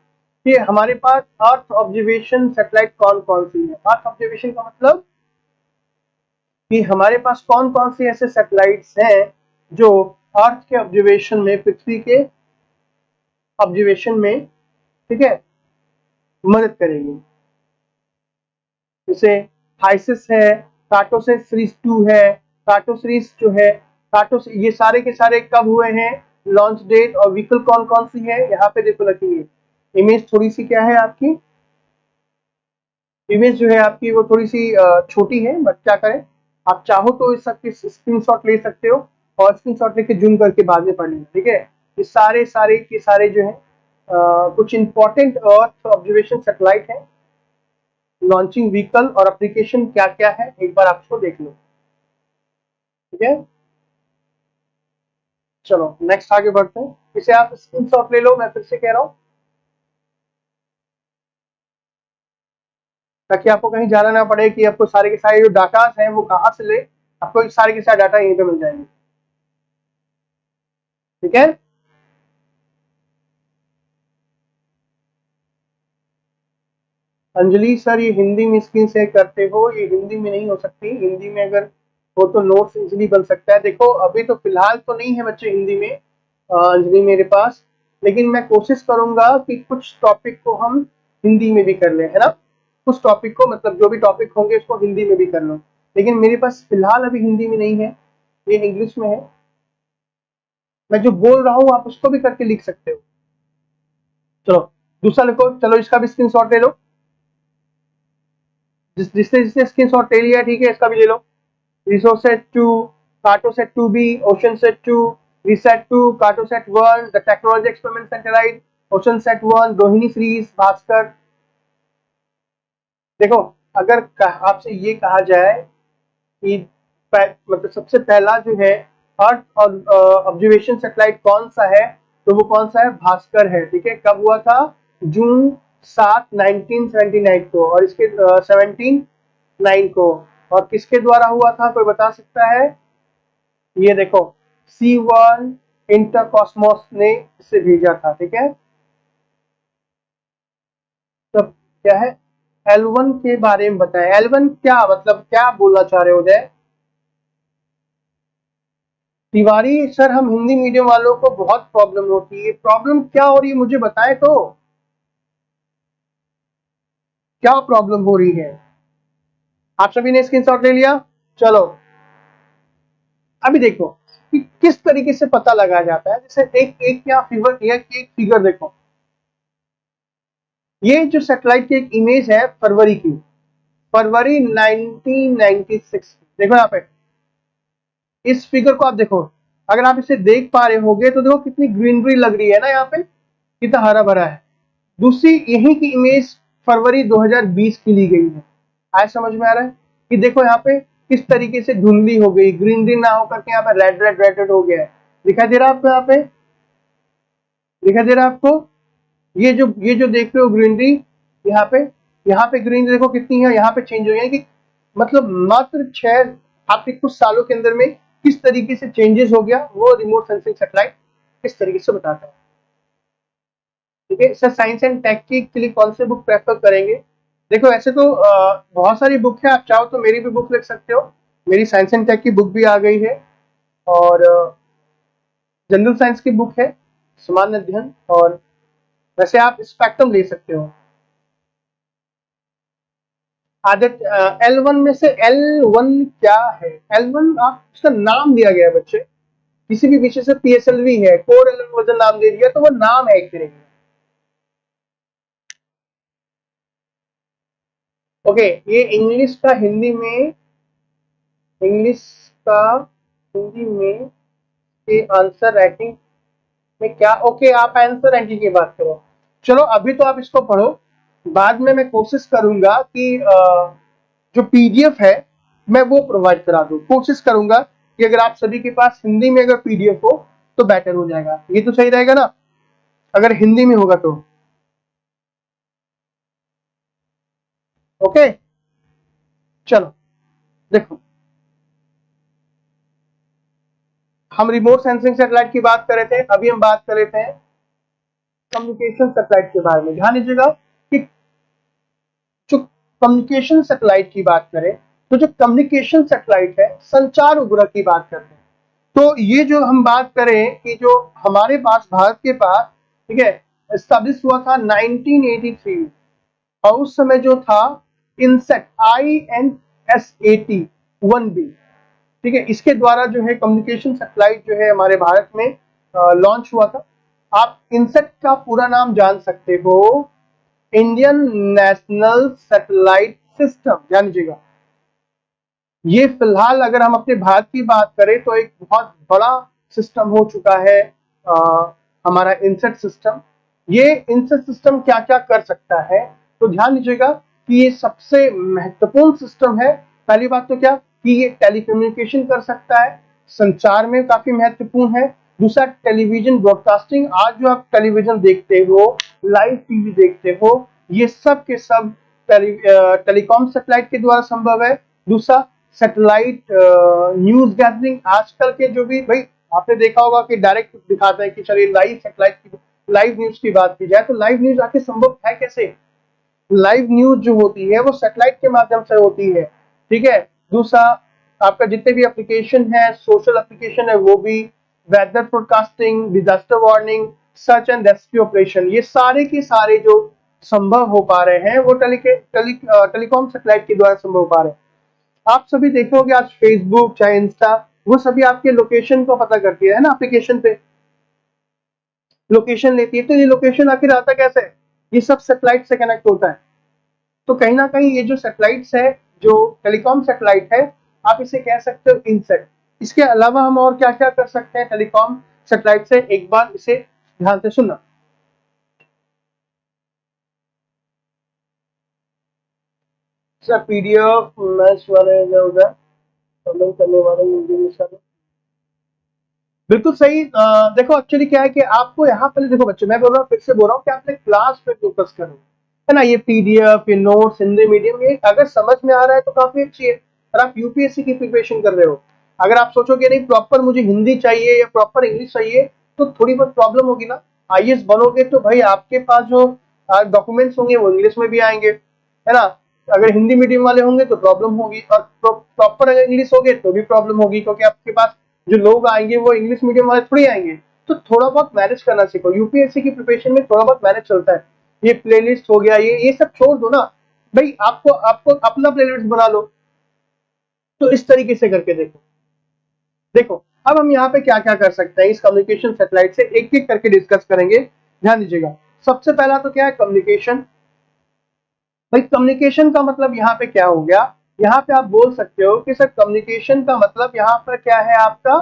कि हमारे पास अर्थ ऑब्जर्वेशन सैटेलाइट कौन कौन सी है। अर्थ ऑब्जर्वेशन का मतलब कि हमारे पास कौन कौन से ऐसे सैटेलाइट्स हैं जो अर्थ के ऑब्जर्वेशन में, पृथ्वी के ऑब्जर्वेशन में, ठीक है, मदद करेंगे। जैसे हाइसिस है, कार्टोसस सीरीज 2 है, कार्टोसीरीज जो है, ये सारे के सारे कब हुए हैं, लॉन्च डेट और व्हीकल कौन कौन सी है, यहाँ पे देखो लगी है। इमेज थोड़ी सी क्या है आपकी, इमेज जो है आपकी वो थोड़ी सी छोटी है, बट क्या करें, आप चाहो तो इस सबके स्क्रीनशॉट ले सकते हो और स्क्रीनशॉट लेके जूम करके बाद में पढ़ लेना। ठीक है, ये सारे सारे के सारे जो है कुछ इंपॉर्टेंट अर्थ ऑब्जर्वेशन सैटेलाइट है। लॉन्चिंग व्हीकल और एप्लीकेशन क्या क्या है एक बार आपको देख लो। ठीक है, चलो नेक्स्ट आगे बढ़ते हैं। इसे आप स्क्रीनशॉट ले लो, मैं फिर से कह रहा हूँ, ताकि आपको कहीं जाना ना पड़े कि आपको सारे के सारे जो डाटा हैं वो कहाँ से ले, आपको सारे के सारे डाटा यहीं पे मिल जाएंगे। ठीक है, अंजलि सर ये हिंदी में स्क्रीन शेयर करते हो, ये हिंदी में नहीं हो सकती। हिंदी में अगर हो तो नोट्स इजीली बन सकता है। देखो अभी तो फिलहाल तो नहीं है बच्चे हिंदी में अंजलि मेरे पास, लेकिन मैं कोशिश करूंगा कि कुछ टॉपिक को हम हिंदी में भी कर लें, है ना। कुछ टॉपिक को, मतलब जो भी टॉपिक होंगे उसको हिंदी में भी कर लो, लेकिन मेरे पास फिलहाल अभी हिंदी में नहीं है, ये इंग्लिश में है। मैं जो बोल रहा हूँ आप उसको भी करके लिख सकते हो। चलो दूसरा लिखो, चलो इसका भी स्क्रीनशॉट ले लो। जिसने जिसने स्क्रीनशॉट ले लिया ठीक है, इसका भी ले लो। Resourcesat 2, Cartosat 2B, Oceansat 2, RISAT 2, Cartosat 1, the technology experiment satellite, Oceansat 1, Rohini series, Bhaskar. देखो अगर आपसे ये कहा जाए कि मतलब सबसे पहला जो है अर्थ ऑब्जर्वेशन सैटेलाइट कौन सा है, तो वो कौन सा है, भास्कर है। ठीक है, कब हुआ था, जून 7 1979 को, और इसके 17 को। और किसके द्वारा हुआ था कोई बता सकता है, ये देखो C1 इंटरकॉस्मोस ने इसे भेजा था। ठीक है, तो क्या है, L1 के बारे में बताएं। L1 क्या मतलब, क्या बोलना चाह रहे हो उदय तिवारी सर? हम हिंदी मीडियम वालों को बहुत प्रॉब्लम होती है। प्रॉब्लम क्या हो रही है मुझे बताएं तो, क्या प्रॉब्लम हो रही है? आप सभी ने स्क्रीनशॉट ले लिया? चलो अभी देखो कि किस तरीके से पता लगाया जाता है। जैसे एक एक क्या फिगर, एक फिगर देखो, ये जो सैटेलाइट की एक इमेज है फरवरी की, फरवरी 1996। देखो यहाँ पे इस फिगर को आप देखो, अगर आप इसे देख पा रहे होगे तो देखो कितनी ग्रीनरी लग रही है ना, यहाँ पे कितना हरा भरा है। दूसरी यही की इमेज फरवरी 2020 की ली गई है। आज समझ में आ रहा है कि देखो यहाँ पे किस तरीके से धुंधली हो गई, ग्रीनरी ना होकर के यहाँ पे रेड रेड रेड रेड हो गया है। दिखाई दे रहा है आपको, यहाँ पे दिखाई दे रहा है आपको, ये जो देख रहे हो ग्रीनरी, यहाँ पे ग्रीनरी देखो कितनी है, यहाँ पे चेंज हो गई है कि मतलब मात्र 6 आपके कुछ सालों के अंदर में किस तरीके से चेंजेस हो गया, वो रिमोट सेंसिंग सैटेलाइट किस तरीके से बताता है। ठीक है सर, साइंस एंड टेक के लिए कौन से बुक प्रेफर करेंगे? देखो ऐसे तो बहुत सारी बुक है, आप चाहो तो मेरी भी बुक लिख सकते हो। मेरी साइंस एंड टेक की बुक भी आ गई है, और जनरल साइंस की बुक है, सामान्य अध्ययन, और वैसे आप स्पेक्ट्रम ले सकते हो। आदत L1 में से L1 क्या है? L1 आप उसका नाम दिया गया है बच्चे, किसी भी विषय से PSLV है, कोर L1 वर्जन नाम दे दिया, तो वो नाम है एक तरह का। ओके, ये इंग्लिश का हिंदी में, इंग्लिश का हिंदी में ये आंसर राइटिंग में क्या, ओके आप आंसर राइटिंग की बात करो। चलो अभी तो आप इसको पढ़ो, बाद में मैं कोशिश करूंगा कि जो PDF है मैं वो प्रोवाइड करा दूं। कोशिश करूंगा कि अगर आप सभी के पास हिंदी में अगर PDF हो तो बेटर हो जाएगा। ये तो सही रहेगा ना? अगर हिंदी में होगा तो। ओके, चलो देखो, हम रिमोट सेंसिंग सैटेलाइट की बात कर रहे थे, अभी हम बात कर रहे थे कम्युनिकेशन सैटेलाइट के बारे में। ध्यान दीजिएगा कि जो कम्युनिकेशन सैटेलाइट की बात करें तो जो कम्युनिकेशन सैटेलाइट है, संचार उपग्रह की बात करते हैं। तो ये जो हम बात करें कि जो हमारे पास भारत के पास, ठीक है, एस्टैब्लिश हुआ था 1983 में, और उस समय जो था इनसेट INSAT 1B, ठीक है, इसके द्वारा जो है कम्युनिकेशन सैटेलाइट जो है हमारे भारत में लॉन्च हुआ था। आप इनसेट का पूरा नाम जान सकते हो, इंडियन नेशनल सैटेलाइट सिस्टम। ध्यान दीजिएगा, ये फिलहाल अगर हम अपने भारत की बात करें तो एक बहुत बड़ा सिस्टम हो चुका है हमारा इनसेट सिस्टम। ये इनसेट सिस्टम क्या क्या कर सकता है, तो ध्यान दीजिएगा कि ये सबसे महत्वपूर्ण सिस्टम है। पहली बात तो क्या कि ये टेलीकम्युनिकेशन कर सकता है, संचार में काफी महत्वपूर्ण है। दूसरा, टेलीविजन ब्रॉडकास्टिंग, आज जो आप टेलीविजन देखते हो, लाइव टीवी देखते हो, ये सब के सब टेलीकॉम सैटेलाइट के द्वारा संभव है। दूसरा, सैटेलाइट न्यूज गैदरिंग, आजकल के जो भी भाई आपने देखा होगा कि डायरेक्ट दिखाता है कि चलिए लाइव सैटेलाइट की लाइव न्यूज की बात की जाए तो लाइव न्यूज आखिर संभव है कैसे? लाइव न्यूज जो होती है वो सैटेलाइट के माध्यम से होती है, ठीक है। दूसरा, आपका जितने भी एप्लीकेशन है, सोशल एप्लीकेशन है, वो भी, weather forecasting, disaster warning, search and rescue operation, ये सारे के सारे जो संभव हो पा रहे हैं वो टेलीकॉम सैटेलाइट के द्वारा संभव हो पा रहे हैं। आप सभी देखोगे आज फेसबुक चाहे इंस्टा, वो सभी आपके लोकेशन को पता करती है ना, एप्लीकेशन पे लोकेशन लेती है। तो ये लोकेशन आखिर आता कैसे है? ये सब सैटेलाइट से कनेक्ट होता है। तो कहीं ना कहीं ये जो सैटेलाइट्स है, जो टेलीकॉम सैटेलाइट है, आप इसे कह सकते हो इनसेट। इसके अलावा हम और क्या क्या कर सकते हैं टेलीकॉम सैटेलाइट से, एक बार इसे ध्यान से सुनना। सर पीडीएफ मैच वाले उधर कमेंट करने वाले बिल्कुल सही। देखो एक्चुअली क्या है कि आपको यहाँ पर देखो बच्चे, मैं बोल रहा हूँ, फिर से बोल रहा हूँ कि आपने क्लास पे फोकस करो, है ना। ये पीडीएफ, ये नोट्स, हिंदी मीडियम, ये अगर समझ में आ रहा है तो काफी अच्छी है। और आप यूपीएससी की प्रिपरेशन कर रहे हो, अगर आप सोचोगे नहीं प्रॉपर मुझे हिंदी चाहिए या प्रॉपर इंग्लिश चाहिए, तो थोड़ी बहुत प्रॉब्लम होगी ना। आईएएस बनोगे तो भाई आपके पास जो डॉक्यूमेंट्स होंगे वो इंग्लिश में भी आएंगे, है ना। अगर हिंदी मीडियम वाले होंगे तो प्रॉब्लम होगी, और प्रॉपर अगर इंग्लिश होगे तो भी प्रॉब्लम होगी, क्योंकि आपके पास जो लोग आएंगे वो इंग्लिश मीडियम वाले थोड़ी आएंगे। तो थोड़ा बहुत मैनेज करना सीखो। यूपीएससी की प्रिपरेशन में थोड़ा बहुत मैनेज चलता है। ये प्लेलिस्ट हो गया, ये सब छोड़ दो ना भाई, आपको आपको अपना प्लेलिस्ट बना लो। तो इस तरीके से करके देखो। देखो अब हम यहाँ पे क्या क्या कर सकते हैं इस कम्युनिकेशन सैटेलाइट से, एक एक करके डिस्कस करेंगे। ध्यान दीजिएगा, सबसे पहला तो क्या है कम्युनिकेशन। भाई कम्युनिकेशन का मतलब यहाँ पे क्या हो गया, यहाँ पे आप बोल सकते हो कि सर कम्युनिकेशन का मतलब यहाँ पर क्या है, आपका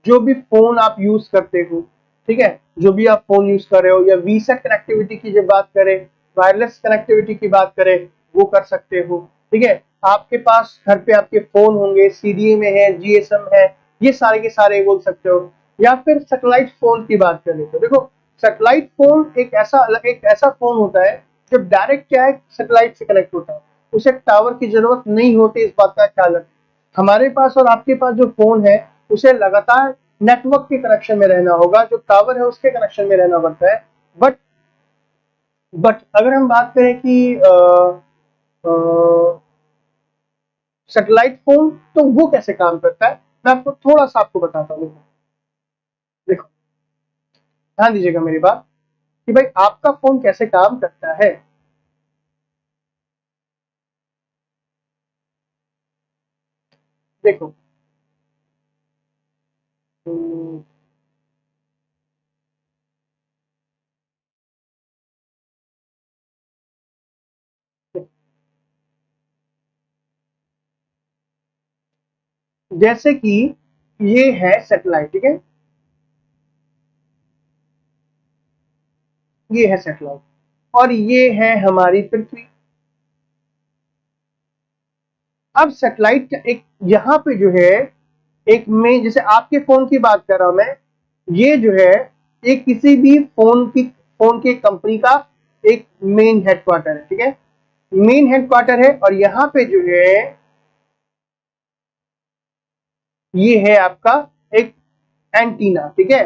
जो भी फोन आप यूज करते हो, ठीक है, जो भी आप फोन यूज कर रहे हो, या वीसैट कनेक्टिविटी की जब बात करें, वायरलेस कनेक्टिविटी की बात करें, वो कर सकते हो, ठीक है। आपके पास घर पे आपके फोन होंगे, सीडीए में है, जीएसएम है, ये सारे के सारे बोल सकते हो। या फिर सैटेलाइट फोन की बात करें तो देखो, सैटेलाइट फोन एक ऐसा फोन होता है जो डायरेक्ट क्या है सैटेलाइट से कनेक्ट होता है, उसे टावर की जरूरत नहीं होती। इस बात का ख्याल रखें। हमारे पास और आपके पास जो फोन है उसे लगातार नेटवर्क के कनेक्शन में रहना होगा, जो टावर है उसके कनेक्शन में रहना पड़ता है। बट अगर हम बात करें कि सैटेलाइट फोन, तो वो कैसे काम करता है, मैं आपको थोड़ा सा आपको बताता हूँ। देखो ध्यान दीजिएगा मेरी बात कि भाई आपका फोन कैसे काम करता है। देखो जैसे कि ये है सैटेलाइट, ठीक है, ये है सैटेलाइट और ये है हमारी पृथ्वी। अब सैटेलाइट का एक यहाँ पे जो है, एक में जैसे आपके फोन की बात कर रहा हूं मैं, ये जो है एक किसी भी फोन की कंपनी का एक मेन हेडक्वार्टर है, ठीक है, मेन हेडक्वार्टर है। और यहाँ पे जो है ये है आपका एक एंटीना, ठीक है,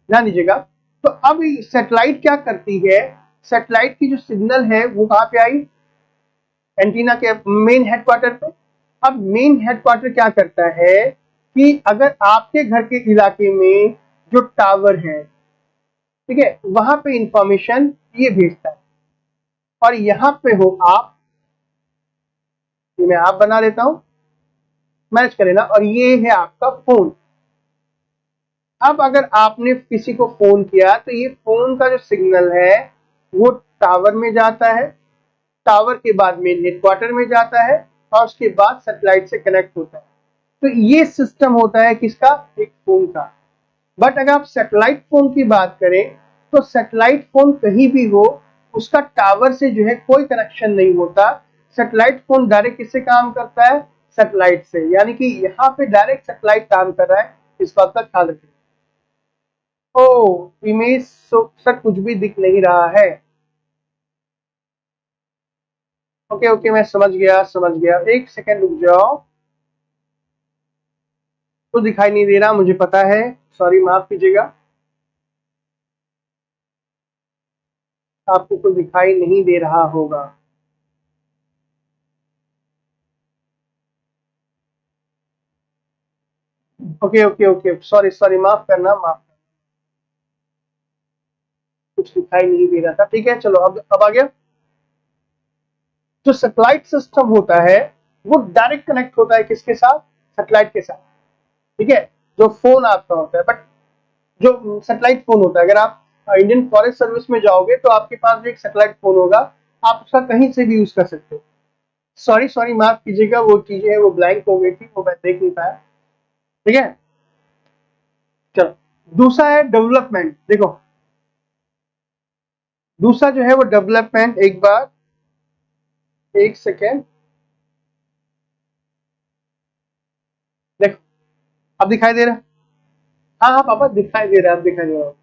ध्यान दीजिएगा। तो अब सैटेलाइट क्या करती है, सैटेलाइट की जो सिग्नल है वो कहाँ पे आई, एंटीना के मेन हेडक्वार्टर पे। अब मेन हेडक्वार्टर क्या करता है कि अगर आपके घर के इलाके में जो टावर है, ठीक है, वहां पे इंफॉर्मेशन ये भेजता है। और यहाँ पे हो आप, ये मैं आप बना लेता हूं, मैच करें ना, और ये है आपका फोन। अब अगर आपने किसी को फोन किया तो ये फोन का जो सिग्नल है वो टावर में जाता है, टावर के बाद मेन हेडक्वार्टर में जाता है, और उसके बाद सैटेलाइट से कनेक्ट होता है। तो ये सिस्टम होता है किसका, एक फोन का। बट अगर आप सैटेलाइट फोन की बात करें तो सैटेलाइट फोन कहीं भी हो, उसका टावर से जो है कोई कनेक्शन नहीं होता। सैटेलाइट फोन डायरेक्ट किससे काम करता है, सैटेलाइट से, यानी कि यहाँ पे डायरेक्ट सैटेलाइट काम कर रहा है, इस बात का ख्याल रखें। ओ इमेज सर कुछ भी दिख नहीं रहा है। ओके ओके, मैं समझ गया समझ गया, एक सेकेंड रुक जाओ। तो दिखाई नहीं दे रहा, मुझे पता है, सॉरी माफ कीजिएगा, आपको कुछ दिखाई नहीं दे रहा होगा। Okay okay okay, sorry sorry, माफ करना, माफ, कुछ दिखाई नहीं दे रहा था, ठीक है, चलो अब आ गया। जो सैटेलाइट सिस्टम होता है वो डायरेक्ट कनेक्ट होता है किसके साथ, सैटेलाइट के साथ, ठीक है, जो फोन आपका होता है। बट जो सैटेलाइट फोन होता है, अगर आप इंडियन फॉरेस्ट सर्विस में जाओगे तो आपके पास भी एक सैटेलाइट फोन होगा, आप उसका कहीं से भी यूज कर सकते हो। सॉरी सॉरी, माफ कीजिएगा, वो चीजें है वो ब्लैंक हो गई थी, वो मैं देख नहीं पाया, ठीक है। चलो, दूसरा है डेवलपमेंट। देखो दूसरा जो है वो डेवलपमेंट, एक बार एक सेकेंड, देखो अब दिखाई दे रहा है, हाँ हाँ पापा दिखाई दे रहा है, अब दिखाई दे रहा है।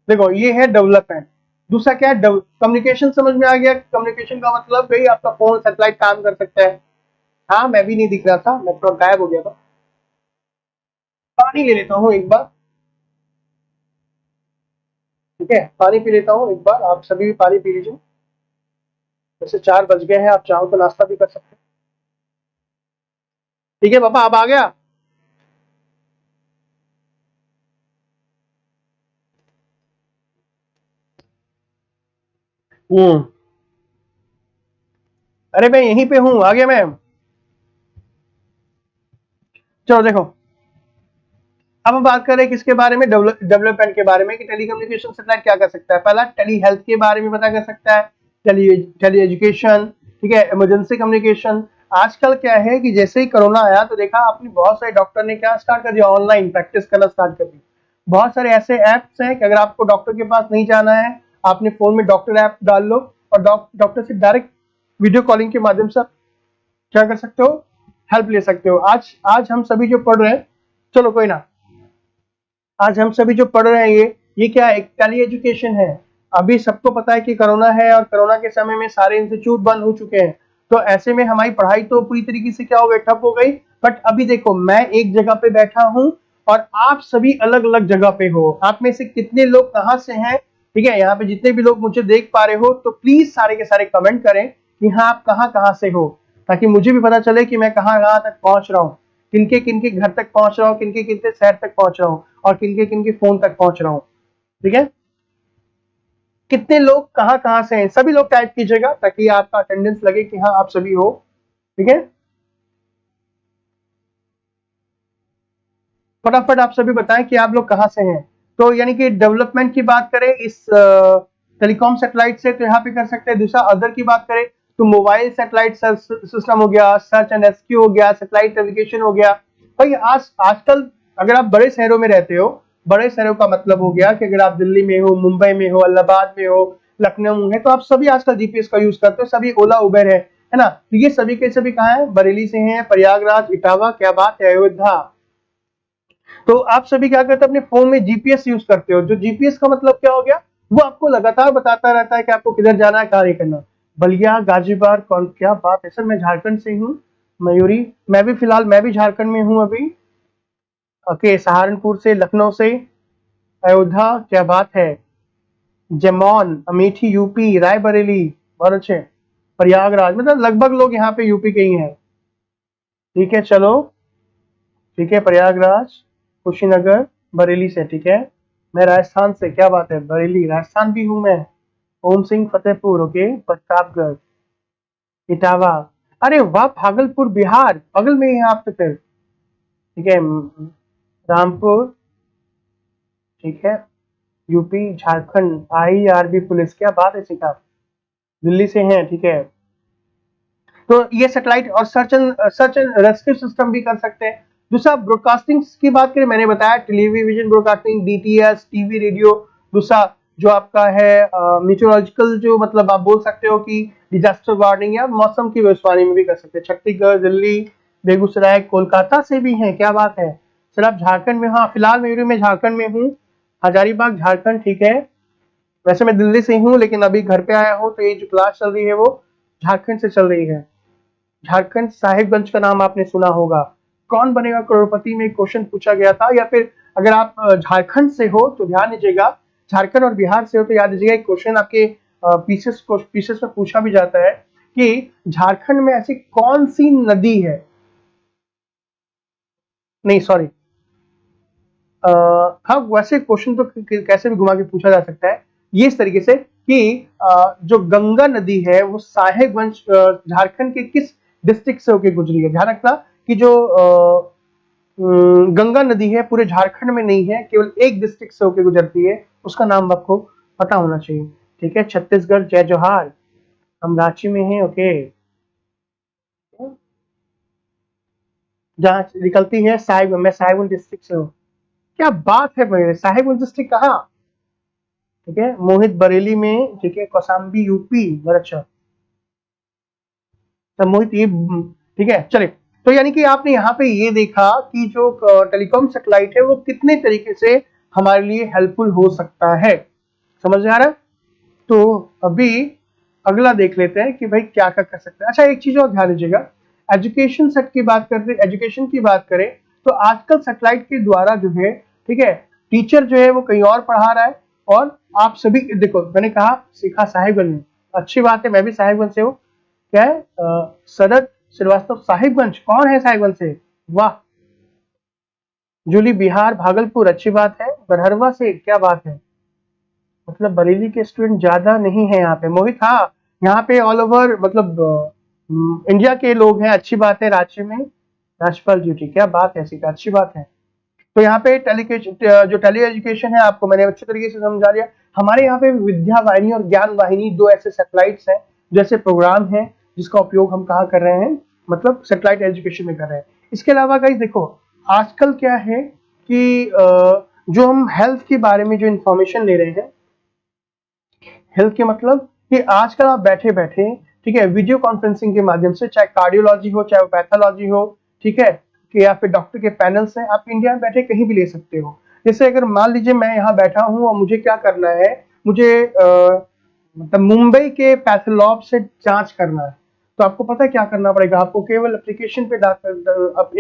देखो ये है डेवलपमेंट। दूसरा क्या है, कम्युनिकेशन, समझ में आ गया। कम्युनिकेशन का मतलब भाई आपका फोन सैटेलाइट काम कर सकता है। हाँ मैं भी नहीं दिख रहा था, मैं थोड़ा गायब हो गया था। पानी ले लेता हूँ एक बार, ठीक है, पानी पी लेता हूँ एक बार, आप सभी भी पानी पी लीजिए। वैसे 4 बज गए हैं, आप चाहो तो नाश्ता भी कर सकते हैं। ठीक है पापा, अब आ गया। हम्म, अरे मैं यहीं पे हूँ, आ गया मैं। चलो देखो, अब हम बात कर रहे हैं किसके बारे में, डेवलपमेंट के बारे में, कि टेलीकम्युनिकेशन सैटेलाइट क्या कर सकता है। पहला टेली हेल्थ के बारे में पता कर सकता है, टेली एजुकेशन, ठीक है, इमरजेंसी कम्युनिकेशन। आजकल क्या है कि जैसे ही कोरोना आया तो देखा आपने बहुत सारे डॉक्टर ने क्या स्टार्ट कर दिया, ऑनलाइन प्रैक्टिस करना स्टार्ट कर दी। बहुत सारे ऐसे ऐप्स हैं कि अगर आपको डॉक्टर के पास नहीं जाना है, आपने फोन में डॉक्टर ऐप डाल लो और डॉक्टर से डायरेक्ट वीडियो कॉलिंग के माध्यम से क्या कर सकते हो, हेल्प ले सकते हो। आज आज हम सभी जो पढ़ रहे हैं, चलो कोई ना, आज हम सभी जो पढ़ रहे हैं ये क्या है, एक टेली एजुकेशन है। अभी सबको पता है कि कोरोना है और कोरोना के समय में सारे इंस्टीट्यूट बंद हो चुके हैं, तो ऐसे में हमारी पढ़ाई तो पूरी तरीके से क्या हो गई, ठप हो गई। बट अभी देखो मैं एक जगह पे बैठा हूँ और आप सभी अलग अलग जगह पे हो। आप में से कितने लोग कहाँ से हैं, ठीक है, यहाँ पे जितने भी लोग मुझे देख पा रहे हो तो प्लीज सारे के सारे कमेंट करें कि हाँ आप कहाँ कहाँ से हो, ताकि मुझे भी पता चले कि मैं कहाँ कहाँ तक पहुंच रहा हूँ, किनके घर तक पहुंच रहा हूँ, किनके शहर तक पहुंच रहा हूँ, और किनके फोन तक पहुंच रहा हूँ, ठीक है। कितने लोग कहाँ कहाँ से हैं, सभी लोग टाइप कीजिएगा ताकि आपका अटेंडेंस लगे कि हाँ आप सभी हो, ठीक है। फटाफट आप सभी बताएं कि आप लोग कहाँ से हैं। तो यानी कि डेवलपमेंट की बात करें इस टेलीकॉम सैटेलाइट से, तो यहाँ पे कर सकते हैं। दूसरा अदर की बात करें तो मोबाइल सैटेलाइट सिस्टम हो गया, सर्च एंड रेस्क्यू हो गया, सैटेलाइट नेविगेशन हो गया। भाई आजकल अगर आप बड़े शहरों में रहते हो, बड़े शहरों का मतलब हो गया कि अगर आप दिल्ली में हो, मुंबई में हो, इलाहाबाद में हो, लखनऊ में है, तो आप सभी आजकल जीपीएस का यूज करते हो, सभी ओला उबेर है ना। तो ये सभी के सभी कहाँ है, बरेली से हैं, प्रयागराज, इटावा, क्या बात है, अयोध्या। तो आप सभी क्या करते हो, अपने फोन में जीपीएस यूज करते हो। जो जीपीएस का मतलब क्या हो गया, वो आपको लगातार बताता रहता है कि आपको किधर जाना है, कार्य करना। बलिया, गाजीपुर, कौन, क्या बात है सर, मैं झारखंड से हूँ। मयूरी, मैं भी फिलहाल मैं भी झारखंड में हूँ अभी। ओके, सहारनपुर से, लखनऊ से, अयोध्या, क्या बात है, जमौन, अमेठी यूपी, रायबरेली, बहुत अच्छे, प्रयागराज, मतलब लगभग लोग यहाँ पे यूपी के ही हैं। ठीक है, चलो, ठीक है, प्रयागराज, कुशीनगर, बरेली से, ठीक है। मैं राजस्थान से, क्या बात है, बरेली राजस्थान भी हूँ मैं। ओम सिंह, फतेहपुर, ओके, प्रतापगढ़, इटावा, अरे वाह, भागलपुर बिहार, बगल में ही है आप तो फिर। ठीक है, रामपुर, ठीक है, यूपी, झारखंड, आईआरबी पुलिस, क्या बात है सिखा, दिल्ली से हैं, ठीक है। तो ये सैटेलाइट और सर्च एंड रेस्क्यू सिस्टम भी कर सकते हैं। दूसरा, ब्रॉडकास्टिंग की बात करें, मैंने बताया television broadcasting, DTH, TV, radio. दूसरा जो आपका है मीटरोलॉजिकल, जो मतलब आप बोल सकते हो कि डिजास्टर वार्निंग या मौसम की भविष्यवाणी में भी कर सकते हैं। छत्तीसगढ़, दिल्ली, बेगूसराय, कोलकाता से भी हैं, क्या बात है सर। आप झारखंड में, हाँ फिलहाल मैं झारखंड में हूँ, हजारीबाग, झारखंड, ठीक है। वैसे मैं दिल्ली से हूँ, लेकिन अभी घर पे आया हूँ, तो ये जो क्लास चल रही है वो झारखंड से चल रही है। झारखंड, साहिबगंज का नाम आपने सुना होगा। कौन बनेगा करोड़पति में क्वेश्चन पूछा गया था। या फिर अगर आप झारखंड से हो तो ध्यान दीजिएगा, झारखंड और बिहार से हो तो याद दीजिएगा, एक क्वेश्चन आपके पीसेस में पूछा भी जाता है कि झारखंड में ऐसी कौन सी नदी है, नहीं सॉरी, हाँ वैसे क्वेश्चन तो कैसे भी घुमा के पूछा जा सकता है, ये इस तरीके से कि जो गंगा नदी है वो साहेबगंज झारखंड के किस डिस्ट्रिक्ट से होकर गुजरी है। ध्यान रखना कि जो गंगा नदी है पूरे झारखंड में नहीं है, केवल एक डिस्ट्रिक्ट से होकर गुजरती है, उसका नाम आपको पता होना चाहिए। ठीक है, छत्तीसगढ़, जय जोहार, हम रांची में हैं, ओके। जहाँ निकलती है साहिबगंज, मैं साहिबगंज डिस्ट्रिक्ट से हूँ। क्या बात है मेरे, साहिबगंज डिस्ट्रिक्ट कहाँ, ठीक है, मोहित, बरेली में, ठीक है, कौशाम्बी, यूपी, बहुत अच्छा। तो मोहित ये, ठीक है, चले। तो यानी कि आपने यहाँ पे ये देखा कि जो टेलीकॉम सैटेलाइट है वो कितने तरीके से हमारे लिए हेल्पफुल हो सकता है, समझ में आ रहा है। तो अभी अगला देख लेते हैं कि भाई क्या क्या कर सकते हैं। अच्छा, एक चीज और ध्यान दीजिएगा, एजुकेशन सेट की बात करते, एजुकेशन की बात करें तो आजकल सैटेलाइट के द्वारा जो है, ठीक है, टीचर जो है वो कहीं और पढ़ा रहा है, और आप सभी देखो, मैंने कहा सीखा साहिबगंज में, अच्छी बात है, मैं भी साहिबगंज से हूँ। क्या है, सदर श्रीवास्तव, साहिबगंज, कौन है साहिबगंज से, वाह। जूली, बिहार, भागलपुर, अच्छी बात है। बरहरवा से, क्या बात है, मतलब बरेली के स्टूडेंट ज्यादा नहीं है यहाँ पे। मोहित, हाँ यहाँ पे ऑल ओवर मतलब इंडिया के लोग हैं, अच्छी बात है। रांची में राजपाल ड्यूटी, क्या बात है सीखा, अच्छी बात है। तो यहाँ पे जो टेली एजुकेशन है, आपको मैंने अच्छे तरीके से समझा दिया। हमारे यहाँ पे विद्या वाहिनी और ज्ञान वाहिनी दो ऐसे सैटेलाइट्स हैं, जैसे प्रोग्राम है जिसका उपयोग हम कहाँ कर रहे हैं, मतलब सैटेलाइट एजुकेशन में कर रहे हैं। इसके अलावा गाइस देखो, आजकल क्या है कि जो हम हेल्थ के बारे में जो इंफॉर्मेशन ले रहे हैं, हेल्थ के मतलब कि आजकल आप बैठे बैठे, ठीक है, वीडियो कॉन्फ्रेंसिंग के माध्यम से, चाहे कार्डियोलॉजी हो, चाहे पैथोलॉजी हो, ठीक है, कि या फिर डॉक्टर के पैनल्स हैं, आप इंडिया में बैठे कहीं भी ले सकते हो। जैसे अगर मान लीजिए मैं यहाँ बैठा हूँ और मुझे क्या करना है, मुझे मतलब मुंबई के पैथोलॉब से जांच करना है, तो आपको पता है क्या करना पड़ेगा, आपको केवल एप्लीकेशन पे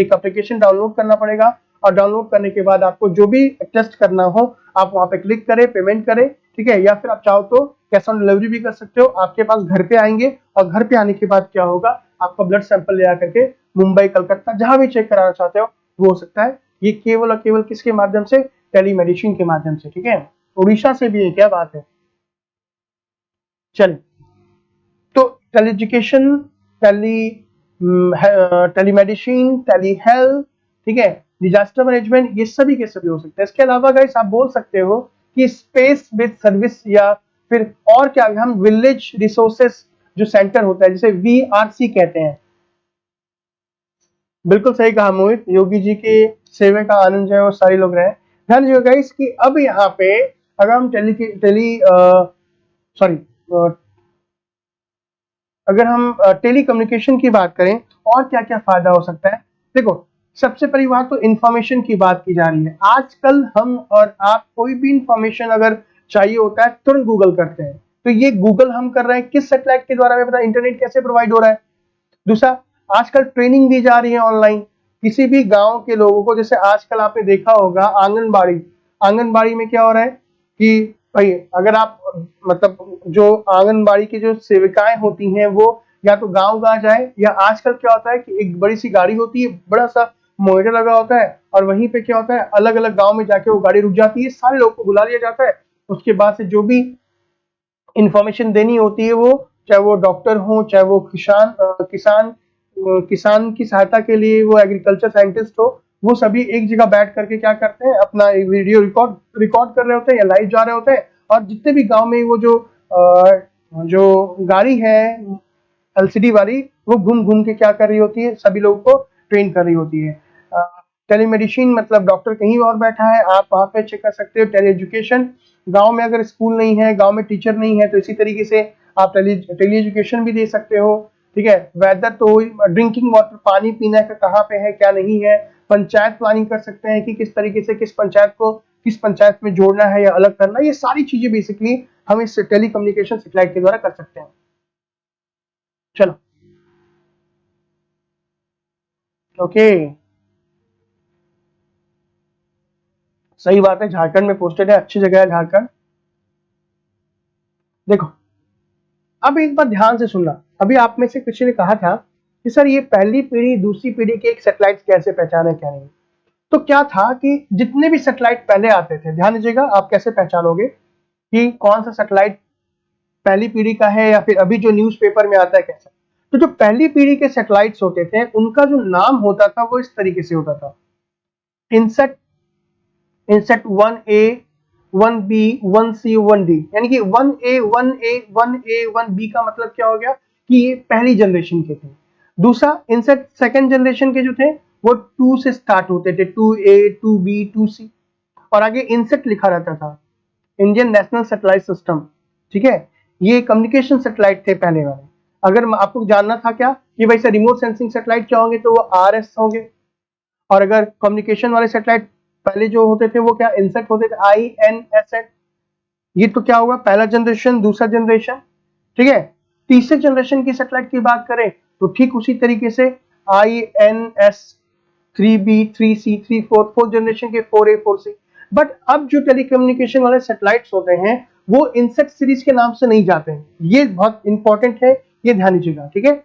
एक एप्लीकेशन डाउनलोड करना पड़ेगा, और डाउनलोड करने के बाद आपको जो भी टेस्ट करना हो आप वहां पे क्लिक करें, पेमेंट करें, ठीक है, या फिर आप चाहो तो कैश ऑन डिलीवरी भी कर सकते हो, आपके पास घर पे आएंगे, और घर पे आने के बाद क्या होगा, आपका ब्लड सैंपल ले आकर के मुंबई, कलकत्ता, जहां भी चेक कराना चाहते हो वो हो सकता है। ये केवल और केवल किसके माध्यम से, टेलीमेडिसिन के माध्यम से, ठीक है। उड़ीसा से भी है, क्या बात है। चल, तो tele education, tele telemedicine, tele health, ठीक है, डिजास्टर मैनेजमेंट, ये सभी के सभी हो सकते हैं। इसके अलावा गाइस आप बोल सकते हो कि स्पेस बेस्ड सर्विस, या फिर और क्या, हम विलेज रिसोर्सेस जो सेंटर होता है जिसे वीआरसी कहते हैं। बिल्कुल सही कहा मोहित, योगी जी के सेवे का आनंद जो है वो सारे लोग रहे। ध्यान दीजिएगा गाइस कि अब यहाँ पे अगर हम टेली सॉरी अगर हम टेली कम्युनिकेशन की बात करें और क्या क्या फायदा हो सकता है, देखो सबसे पहली बात तो इंफॉर्मेशन की बात की जा रही है। आजकल हम और आप कोई भी इंफॉर्मेशन अगर चाहिए होता है तुरंत गूगल करते हैं। तो ये गूगल हम कर रहे हैं किस सैटेलाइट के द्वारा, हमें पता इंटरनेट कैसे प्रोवाइड हो रहा है। दूसरा, आजकल ट्रेनिंग दी जा रही है ऑनलाइन किसी भी गांव के लोगों को। जैसे आजकल आपने देखा होगा आंगनबाड़ी, आंगनबाड़ी में क्या हो रहा है कि भाई अगर आप मतलब जो आंगनबाड़ी की जो सेविकाएं होती हैं वो या तो गांव गांव जाए, या आजकल क्या होता है कि एक बड़ी सी गाड़ी होती है, बड़ा सा मॉनिटर लगा होता है, और वहीं पे क्या होता है अलग अलग गांव में जाके वो गाड़ी रुक जाती है, सारे लोगों को बुला लिया जाता है। उसके बाद से जो भी इंफॉर्मेशन देनी होती है, वो चाहे वो डॉक्टर हो, चाहे वो किसान की सहायता के लिए वो एग्रीकल्चर साइंटिस्ट हो, वो सभी एक जगह बैठ करके क्या करते हैं अपना एक वीडियो रिकॉर्ड कर रहे होते हैं या लाइव जा रहे होते हैं। और जितने भी गांव में वो जो गाड़ी है एलसीडी वाली, वो घूम घूम के क्या कर रही होती है, सभी लोगों को ट्रेन कर रही होती है। टेलीमेडिसिन मतलब डॉक्टर कहीं और बैठा है, आप वहां पे चेक कर सकते हो। टेली एजुकेशन, गांव में अगर स्कूल नहीं है, गांव में टीचर नहीं है, तो इसी तरीके से आप टेली एजुकेशन भी दे सकते हो। ठीक है, वेदर तो ड्रिंकिंग वाटर, पानी पीना का कहाँ पे है क्या नहीं है, पंचायत प्लानिंग कर सकते हैं कि किस तरीके से किस पंचायत को किस पंचायत में जोड़ना है या अलग करना, ये सारी चीजें बेसिकली हम इस टेली कम्युनिकेशन सैटेलाइट के द्वारा कर सकते हैं। चलो ओके, सही बात है, झारखंड में पोस्टेड है, अच्छी जगह है झारखंड। देखो अब एक बात ध्यान से सुनना, अभी आप में से किसी ने कहा था कि सर ये पहली पीढ़ी दूसरी पीढ़ी के एक सैटेलाइट कैसे पहचाने क्या नहीं। तो क्या था कि जितने भी सैटेलाइट पहले आते थे, ध्यान दीजिएगा, आप कैसे पहचानोगे कि कौन सा सैटेलाइट पहली पीढ़ी का है या फिर अभी जो न्यूज़पेपर में आता है कैसा। तो जो पहली पीढ़ी के सैटेलाइट्स होते थे उनका जो नाम होता था वो इस तरीके से होता था, INSAT, INSAT 1A 1B 1C 1D, यानी कि 1A 1A 1A 1B का मतलब क्या हो गया कि ये पहली जनरेशन के थे। दूसरा इनसेट सेकंड जनरेशन के जो थे वो 2 से स्टार्ट होते थे, 2A 2B 2C, और आगे इनसेट लिखा रहता था, इंडियन नेशनल सैटेलाइट सिस्टम। ठीक है, ये कम्युनिकेशन सैटेलाइट थे पहले वाले। अगर आपको जानना था क्या कि भाई सर रिमोट सेंसिंग सैटेलाइट क्या होंगे, तो वो RS होंगे। और अगर कम्युनिकेशन वाले सैटेलाइट पहले जो होते थे वो क्या इनसेट होते थे, INSS। ये तो क्या होगा पहला जनरेशन दूसरा जनरेशन। ठीक है, तीसरे जनरेशन की सैटेलाइट की बात करें तो ठीक उसी तरीके से INS 3B 3C 3 4 fourth generation के 4A 4C। बट अब जो टेलीकम्युनिकेशन वाले सैटेलाइट्स होते हैं वो इनसेट सीरीज के नाम से नहीं जाते हैं, ये बहुत इंपॉर्टेंट है, ये ध्यान दीजिएगा। ठीक है,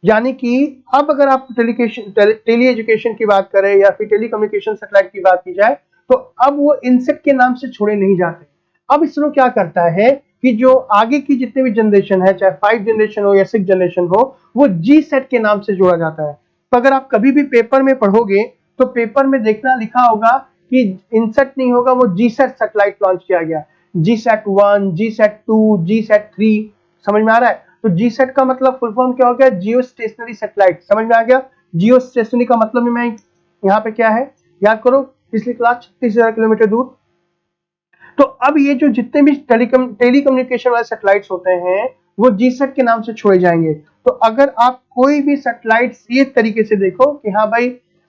यानी कि अब अगर आप टेली एजुकेशन की बात करें या फिर टेली कम्युनिकेशन सैटेलाइट की बात की जाए, तो अब वो इनसेट के नाम से छोड़े नहीं जाते। अब इसरो क्या करता है कि जो आगे की जितने भी जनरेशन है, चाहे 5 जनरेशन हो या 6 जनरेशन हो, वो जी सेट के नाम से जोड़ा जाता है। तो अगर आप कभी भी पेपर में पढ़ोगे तो पेपर में देखना लिखा होगा कि इनसेट नहीं होगा, वो जी सेट सैटेलाइट लॉन्च किया गया, GSAT-1 GSAT-2 GSAT-3। समझ में आ रहा है? तो जीसैट का मतलब फुल फॉर्म क्या हो गया, जियो स्टेशनरी सैटेलाइट। समझ में आ गया? जियो स्टेशनरी का मतलब मैं यहाँ पे क्या है याद करो, पिछली क्लास 36,000 किलोमीटर दूर। तो अब ये जो जितने भी टेलीकम्युनिकेशन वाले सैटेलाइट्स होते हैं वो जीसैट के नाम से छोड़े जाएंगे। तो अगर आप कोई भी सैटेलाइट ये तरीके से देखो कि हाँ भाई,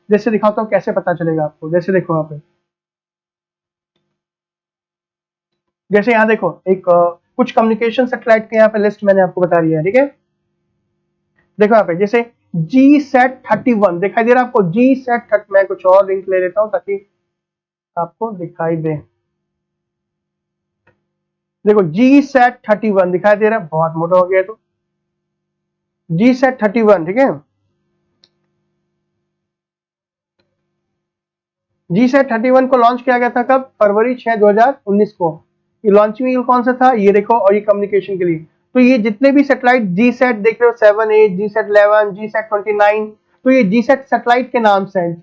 जैसे दिखाता हूँ कैसे पता चलेगा आपको, जैसे देखो यहाँ पे, जैसे यहाँ देखो एक कुछ कम्युनिकेशन सैटेलाइट के यहाँ पे लिस्ट मैंने आपको बता दिया है। ठीक है, देखो यहाँ पे जैसे GSAT-31 दिखाई दे रहा है आपको, GSAT-30, मैं कुछ और लिंक ले लेता हूँ ताकि आपको दिखाई दे। देखो GSAT-31 दिखाई दे रहा है, बहुत मोटा हो गया है तो GSAT-31। ठीक है, GSAT-31 को लॉन्च किया गया था कब, फरवरी 6 2019 को। ये लॉन्चिंग व्हीकल कौन सा था, ये देखो, और ये कम्युनिकेशन के लिए। तो ये जितने भी सैटेलाइट GSAT देख रहे हो, 7A GSAT-11 GSAT-29, तो ये GSAT सैटेलाइट के नाम से है।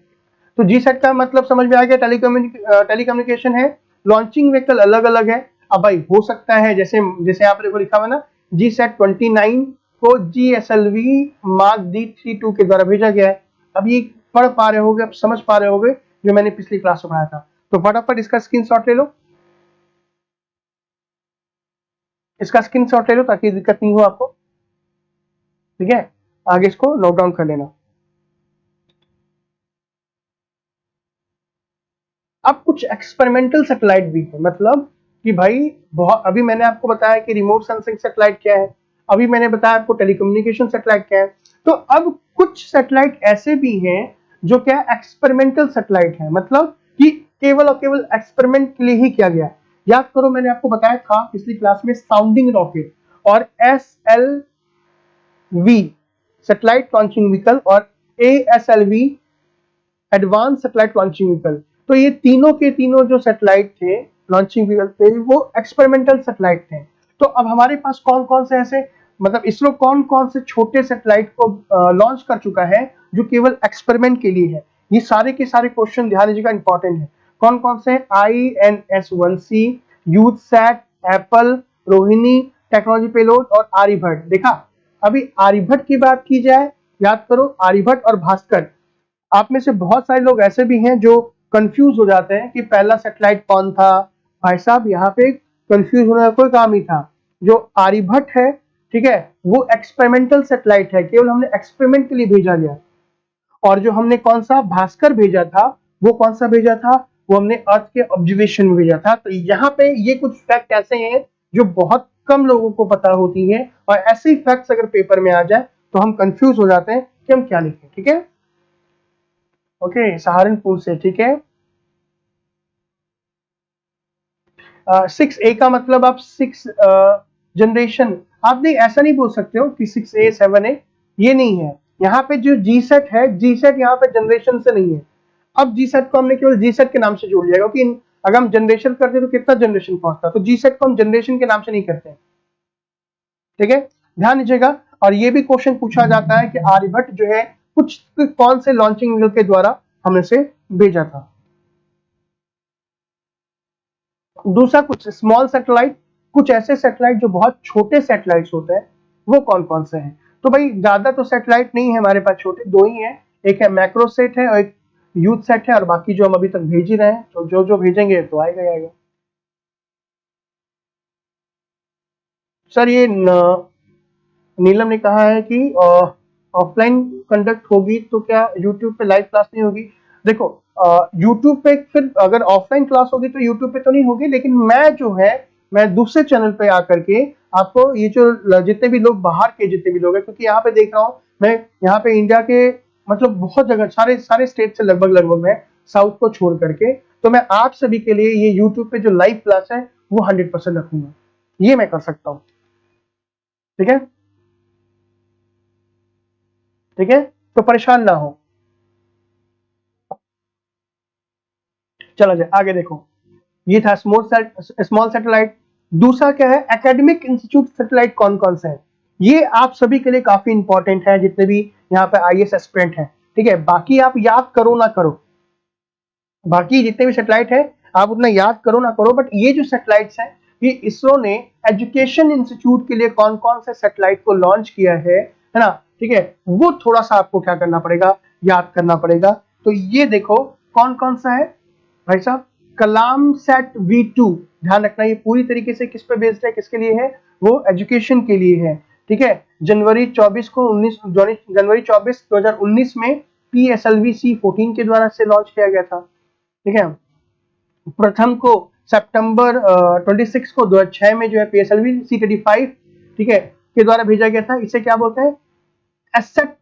तो जीसैट का मतलब समझ में आ गया, टेलीकम्युनिकेशन है। लॉन्चिंग व्हीकल अलग अलग है। अब भाई हो सकता है जैसे जैसे यहाँ पे देखो लिखा हुआ ना, GSAT-29 को GSLV Mark D32 के द्वारा भेजा गया है। अब ये पढ़ पा रहे होगे, अब समझ पा रहे होगे जो मैंने पिछली क्लास में पढ़ाया था। तो फटाफट इसका स्क्रीनशॉट ले लो, इसका स्क्रीनशॉट ले लो ताकि दिक्कत नहीं हो आपको। ठीक है, आगे इसको नोट डाउन कर लेना। अब कुछ एक्सपेरिमेंटल सैटेलाइट भी है, मतलब कि भाई बहुत, अभी मैंने आपको बताया कि रिमोट सेंसिंग सैटेलाइट क्या है, अभी मैंने बताया आपको टेलीकम्युनिकेशन सैटेलाइट क्या है। तो अब कुछ सैटेलाइट ऐसे भी हैं जो क्या एक्सपेरिमेंटल सैटेलाइट है, मतलब कि केवल और केवल एक्सपेरिमेंट के लिए ही किया गया है। याद करो मैंने आपको बताया था पिछली क्लास में साउंडिंग रॉकेट और SLV सैटेलाइट लॉन्चिंग व्हीकल और ASLV advance satellite launching vehicle. तो ये तीनों के तीनों जो सैटेलाइट थे लॉन्चिंग व्हीकल थे वो एक्सपेरिमेंटल सैटेलाइट थे। तो अब हमारे पास कौन कौन से ऐसे, मतलब इसरो कौन कौन से छोटे सैटेलाइट को लॉन्च कर चुका है जो केवल एक्सपेरिमेंट के लिए है। ये सारे के सारे क्वेश्चन ध्यान दीजिएगा, इंपॉर्टेंट है। कौन कौन से? INS-1C, Youthsat, APPLE, Rohini, technology payload और आर्यभट्ट। देखा, अभी आर्यभट्ट की बात की जाए, याद करो आर्यभट्ट और भास्कर। आप में से बहुत सारे लोग ऐसे भी हैं जो कंफ्यूज हो जाते हैं कि पहला सैटेलाइट कौन था। भाई साहब यहाँ पे कंफ्यूज होने का कोई काम नहीं था। जो आर्यभट्ट है, ठीक है, वो एक्सपेरिमेंटल सैटेलाइट है, केवल हमने एक्सपेरिमेंट के लिए भेजा गया। और जो हमने कौन सा भास्कर भेजा था, वो कौन सा भेजा था? वो हमने अर्थ के ऑब्जर्वेशन में भेजा था। तो यहाँ पे ये कुछ फैक्ट ऐसे हैं जो बहुत कम लोगों को पता होती है, और ऐसे ही फैक्ट्स अगर पेपर में आ जाए तो हम कंफ्यूज हो जाते हैं कि हम क्या लिखें। ठीक है, ओके, सहारनपुर से, ठीक है। 6A का मतलब आप 6 जनरेशन, आप नहीं ऐसा नहीं बोल सकते हो कि 6A 7A, ये नहीं है। यहाँ पे जो जीसेट है, जीसेट यहाँ पे जनरेशन से नहीं है। अब जीसेट को हमने केवल जीसेट के नाम से जोड़ लिया, क्योंकि अगर हम जनरेशन करते तो कितना जनरेशन पहुंचता, तो जीसेट को हम जनरेशन के नाम से नहीं करते। ठीक है, ध्यान दीजिएगा। और ये भी क्वेश्चन पूछा जाता है कि आर्यभट्ट जो है कुछ कौन से लॉन्चिंग व्हीकल के द्वारा हमने से भेजा था। दूसरा, कुछ स्मॉल सैटेलाइट, कुछ ऐसे सैटेलाइट जो बहुत छोटे सैटेलाइट्स होते हैं, वो कौन कौन से हैं? तो भाई ज्यादा तो सैटेलाइट नहीं है हमारे पास, छोटे दो ही हैं। एक है मैक्रोसेट है और एक यूथ सेट है, और बाकी जो हम अभी तक भेज ही रहे हैं, तो जो जो भेजेंगे तो आएगा ही आएगा। सर ये नीलम ने कहा है कि ऑफलाइन कंडक्ट होगी तो क्या यूट्यूब पे लाइव क्लास नहीं होगी? देखो, यूट्यूब पे फिर अगर ऑफलाइन क्लास होगी तो यूट्यूब पे तो नहीं होगी, लेकिन मैं जो है मैं दूसरे चैनल पे आकर के आपको ये जो जितने भी लोग बाहर के जितने भी लोग हैं, क्योंकि यहाँ पे देख रहा हूँ मैं, यहाँ पे इंडिया के मतलब बहुत जगह सारे सारे स्टेट से लगभग लगभग मैं साउथ को छोड़ करके, तो मैं आप सभी के लिए ये यूट्यूब पे जो लाइव क्लास है वो 100% रखूंगा। ये मैं कर सकता हूँ। ठीक है, ठीक है, तो परेशान ना हो। चला जाए आगे, देखो ये था स्मॉल सैटेलाइट। दूसरा क्या है? एकेडमिक इंस्टीट्यूट सैटेलाइट कौन कौन से हैं? ये आप सभी के लिए काफी इंपॉर्टेंट है, जितने भी यहाँ पे IAS एस्पिरेंट हैं। ठीक है, बाकी आप याद करो ना करो, बाकी जितने भी सैटेलाइट है आप उतना याद करो ना करो, बट ये जो सैटेलाइट्स हैं, ये इसरो ने एजुकेशन इंस्टीट्यूट के लिए कौन कौन से सैटेलाइट को लॉन्च किया है ना? ठीक है, वो थोड़ा सा आपको क्या करना पड़ेगा, याद करना पड़ेगा। तो ये देखो कौन कौन सा है भाई साहब। कलाम सेट V2, ध्यान रखना ये पूरी तरीके से किस पे बेस्ड है, किसके लिए है? वो एजुकेशन के लिए है। ठीक है, जनवरी 24 2019 में PSLV C14 के द्वारा से लॉन्च किया गया था। ठीक है, प्रथम को सितंबर 26 को 2006 में जो है PSLV C35, ठीक है, के द्वारा भेजा गया था। इसे क्या बोलते हैं? एसेट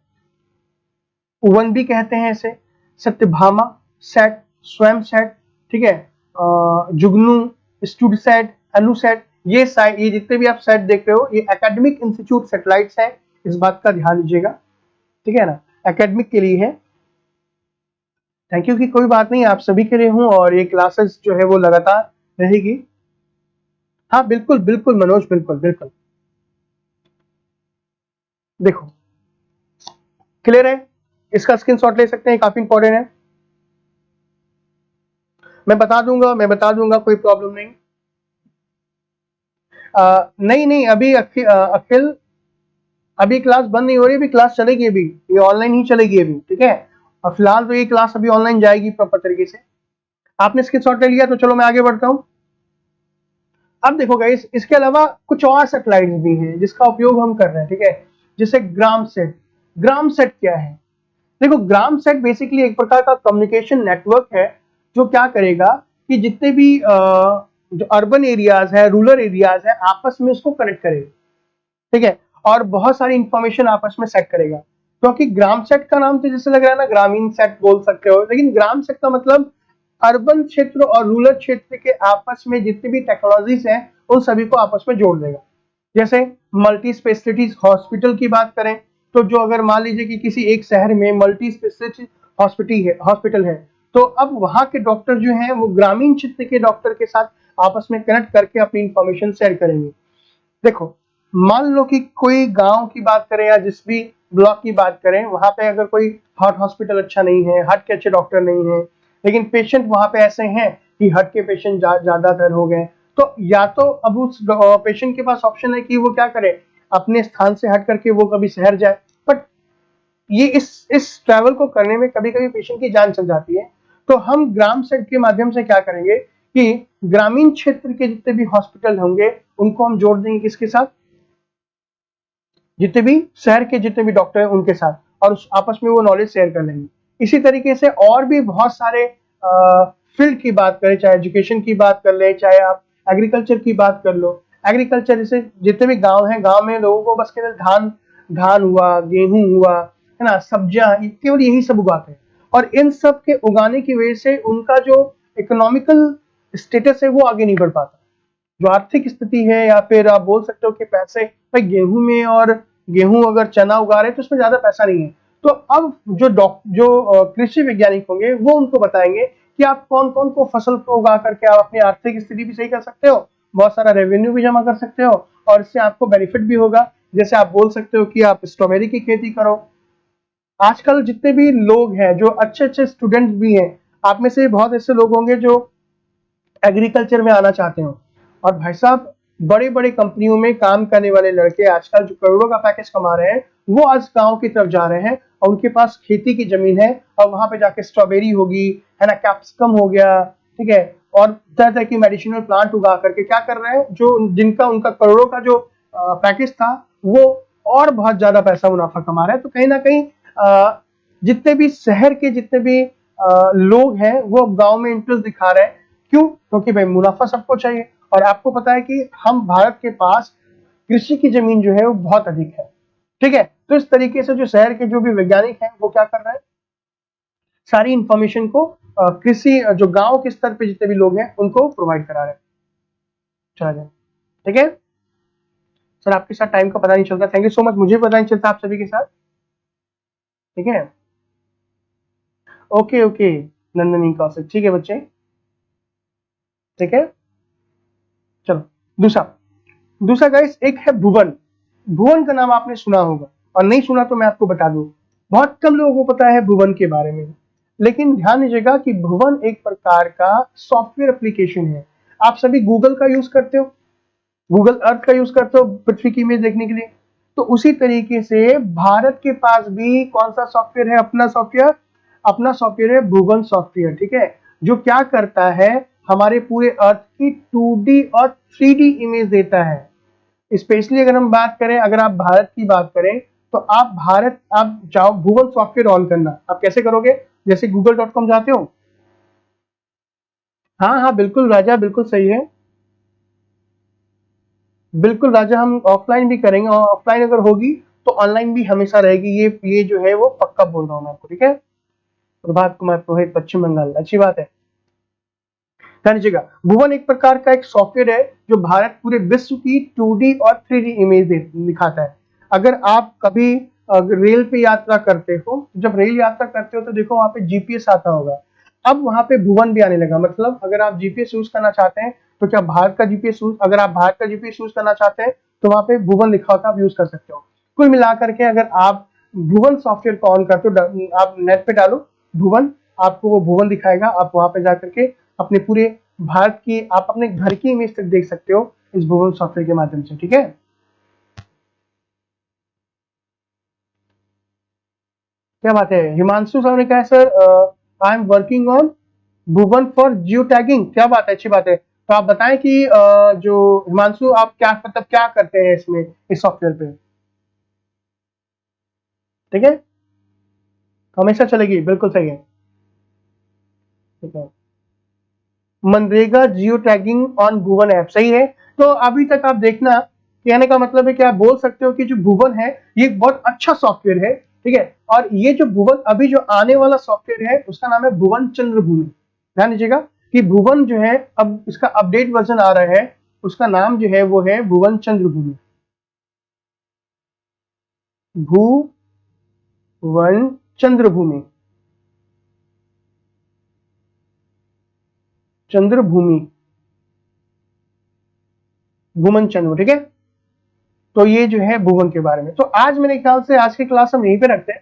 1B कहते हैं इसे। सत्यभामा सेट, स्वयं सेट, ठीक है, जुगनू, स्टूडसेट, अनुसेट, ये जितने भी आप सेट देख रहे हो ये एकेडमिक इंस्टीट्यूट सैटेलाइट्स हैं, इस बात का ध्यान दीजिएगा। ठीक है ना, एकेडमिक के लिए है। थैंक यू की कोई बात नहीं, आप सभी के लिए हूं, और ये क्लासेस जो है वो लगातार रहेगी। हाँ बिल्कुल बिल्कुल मनोज, बिल्कुल बिल्कुल। देखो क्लियर है, इसका स्क्रीनशॉट ले सकते हैं, काफी इंपॉर्टेंट है। मैं बता दूंगा, कोई प्रॉब्लम नहीं। नहीं नहीं, अभी अखिल अभी क्लास बंद नहीं हो रही, अभी क्लास चलेगी, अभी ये ऑनलाइन ही चलेगी अभी। ठीक है, और फिलहाल तो ये क्लास अभी ऑनलाइन जाएगी प्रॉपर तरीके से। आपने स्क्रीनशॉट ले लिया तो चलो मैं आगे बढ़ता हूं। अब देखो गाइस, इसके अलावा कुछ और सैटेलाइट्स भी हैं जिसका उपयोग हम कर रहे हैं। ठीक है, जैसे ग्राम सेट। ग्राम सेट क्या है? देखो ग्राम सेट बेसिकली एक प्रकार का कम्युनिकेशन नेटवर्क है जो क्या करेगा कि जितने भी जो अर्बन एरियाज है, रूरल एरियाज है, आपस में उसको कनेक्ट करेगा, ठीक है, और बहुत सारी इंफॉर्मेशन आपस में सेट करेगा। क्योंकि ग्राम सेट का नाम तो जैसे लग रहा है ना, ग्रामीण सेट बोल सकते हो, लेकिन ग्राम सेट का मतलब अर्बन क्षेत्र और रूरल क्षेत्र के आपस में जितनी भी टेक्नोलॉजीज हैं उन सभी को आपस में जोड़ देगा। जैसे मल्टी स्पेशलिटीज हॉस्पिटल की बात करें, तो जो अगर मान लीजिए कि किसी एक शहर में मल्टी स्पेशलिटी हॉस्पिटल है, तो अब वहां के डॉक्टर जो हैं वो ग्रामीण क्षेत्र के डॉक्टर के साथ आपस में कनेक्ट करके अपनी इंफॉर्मेशन शेयर करेंगे। देखो, मान लो कि कोई गांव की बात करें या जिस भी ब्लॉक की बात करें, वहां पे अगर कोई हार्ट हॉस्पिटल अच्छा नहीं है, हार्ट के अच्छे डॉक्टर नहीं है, लेकिन पेशेंट वहां पे ऐसे हैं कि हार्ट के पेशेंट ज्यादातर हो गए, तो या तो अब उस पेशेंट के पास ऑप्शन है कि वो क्या करे, अपने स्थान से हट करके वो कभी शहर जाए, बट ये इस ट्रैवल को करने में कभी कभी पेशेंट की जान चल जाती है। तो हम ग्राम सेट के माध्यम से क्या करेंगे कि ग्रामीण क्षेत्र के जितने भी हॉस्पिटल होंगे उनको हम जोड़ देंगे किसके साथ, जितने भी शहर के जितने भी डॉक्टर हैं उनके साथ, और उस आपस में वो नॉलेज शेयर कर लेंगे। इसी तरीके से और भी बहुत सारे फील्ड की बात करें, चाहे एजुकेशन की बात कर ले, चाहे आप एग्रीकल्चर की बात कर लो। एग्रीकल्चर जैसे जितने भी गांव हैं, गांव में लोगों को बस केवल धान धान हुआ, गेहूं हुआ, है ना, सब्जियां, केवल यही सब उगाते हैं, और इन सब के उगाने की वजह से उनका जो इकोनॉमिकल स्टेटस है वो आगे नहीं बढ़ पाता। जो आर्थिक स्थिति है, या फिर आप बोल सकते हो कि पैसे, भाई गेहूं में, और गेहूं अगर चना उगा रहे हैं तो उसमें ज्यादा पैसा नहीं है। तो अब जो कृषि वैज्ञानिक होंगे वो उनको बताएंगे कि आप कौन कौन को फसल को उगा करके आप अपनी आर्थिक स्थिति भी सही कर सकते हो, बहुत सारा रेवेन्यू भी जमा कर सकते हो, और इससे आपको बेनिफिट भी होगा। जैसे आप बोल सकते हो कि आप स्ट्रॉबेरी की खेती करो। आजकल जितने भी लोग हैं, जो अच्छे अच्छे स्टूडेंट्स भी हैं, आप में से बहुत ऐसे लोग होंगे जो एग्रीकल्चर में आना चाहते हो, और भाई साहब बड़ी बड़ी कंपनियों में काम करने वाले लड़के आजकल जो करोड़ों का पैकेज कमा रहे हैं, वो आज गांव की तरफ जा रहे हैं, और उनके पास खेती की जमीन है, और वहां पे जाके स्ट्रॉबेरी होगी, है ना, कैप्सिकम हो गया, ठीक है, और तरह तरह की मेडिसिनल प्लांट उगा करके क्या कर रहे हैं, जो जिनका उनका करोड़ों का जो पैकेज था, वो और बहुत ज्यादा पैसा मुनाफा कमा रहे हैं। तो कहीं ना कहीं जितने भी शहर के जितने भी लोग हैं वो अब गांव में इंटरेस्ट दिखा रहे हैं। क्यों? क्योंकि भाई मुनाफा सबको चाहिए, और आपको पता है कि हम भारत के पास कृषि की जमीन जो है वो बहुत अधिक है, ठीक है। तो इस तरीके से जो शहर के जो भी वैज्ञानिक हैं वो क्या कर रहे हैं, सारी इंफॉर्मेशन को कृषि जो गांव के स्तर पे जितने भी लोग हैं उनको प्रोवाइड करा रहे हैं। चला जाए, ठीक है सर, आपके साथ टाइम का पता नहीं चलता, थैंक यू सो मच, मुझे पता नहीं चलता आप सभी के साथ, ठीक है। ओके ओके, नंदनी कौशिक, ठीक है बच्चे, ठीक है। चलो, दूसरा दूसरा गाइस एक है भुवन। भुवन का नाम आपने सुना होगा, और नहीं सुना तो मैं आपको बता दूं, बहुत कम लोगों को पता है भुवन के बारे में। लेकिन ध्यान दीजिएगा कि भुवन एक प्रकार का सॉफ्टवेयर एप्लीकेशन है। आप सभी गूगल का यूज करते हो, गूगल अर्थ का यूज करते हो पृथ्वी की इमेज देखने के लिए, तो उसी तरीके से भारत के पास भी कौन सा सॉफ्टवेयर है, अपना सॉफ्टवेयर है भुवन सॉफ्टवेयर, ठीक है, जो क्या करता है, हमारे पूरे अर्थ की 2D और 3D इमेज देता है। स्पेशली अगर हम बात करें, अगर आप भारत की बात करें, तो आप जाओ गूगल सॉफ्टवेयर ऑन करना, आप कैसे करोगे, जैसे google.com जाते हो। हाँ हाँ बिल्कुल राजा, बिल्कुल सही है, बिल्कुल राजा, हम ऑफलाइन भी करेंगे, और ऑफलाइन अगर होगी तो ऑनलाइन भी हमेशा रहेगी, ये जो है वो पक्का बोल रहा हूँ मैं आपको, ठीक है। प्रभात कुमार पुरोहित, पश्चिम बंगाल, अच्छी बात है। ध्यान दीजिएगा, भुवन एक प्रकार का एक सॉफ्टवेयर है जो भारत पूरे विश्व की 2D और 3D इमेज दिखाता है। अगर आप कभी रेल पे यात्रा करते हो, जब रेल यात्रा करते हो तो देखो वहां पे जीपीएस आता होगा, अब वहां पे भुवन भी आने लगा। मतलब अगर आप जीपीएस यूज करना चाहते हैं तो क्या भारत का जीपीएस यूज, अगर आप भारत का जीपीएस यूज करना चाहते हैं तो वहां पे भुवन लिखा होता है, आप यूज कर सकते हो। कुल मिलाकर के अगर आप भुवन सॉफ्टवेयर को ऑन करते हो, आप नेट पे डालो भुवन, आपको वो भुवन दिखाएगा, आप वहां पे जाकर के अपने पूरे भारत की, आप अपने घर की इमेज तक देख सकते हो इस भुवन सॉफ्टवेयर के माध्यम से, ठीक है। क्या बात है, हिमांशु साहब ने कहा sir I am working on Bhuvan for geo tagging, क्या बात है, अच्छी बात है। तो आप बताएं कि जो हिमांशु, आप क्या मतलब क्या करते हैं इसमें, इस सॉफ्टवेयर पे, ठीक है, हमेशा चलेगी, बिल्कुल सही है, ठीक है। MNREGA geo tagging on Bhuvan app, सही है। तो अभी तक आप देखना, कहने का मतलब है कि आप बोल सकते हो कि जो भुवन है ये एक बहुत अच्छा सॉफ्टवेयर है, ठीक है। और ये जो भुवन अभी जो आने वाला सॉफ्टवेयर है उसका नाम है भुवन चंद्रभूमि। ध्यान दीजिएगा कि भुवन जो है अब इसका अपडेट वर्जन आ रहा है, उसका नाम जो है वो है भुवन चंद्रभूमि। भुवन चंद्रभूमि, चंद्रभूमि, भुवन चंद्र, ठीक है। तो ये जो है भुवन के बारे में। तो आज मेरे ख्याल से आज की क्लास हम यहीं पे रखते हैं,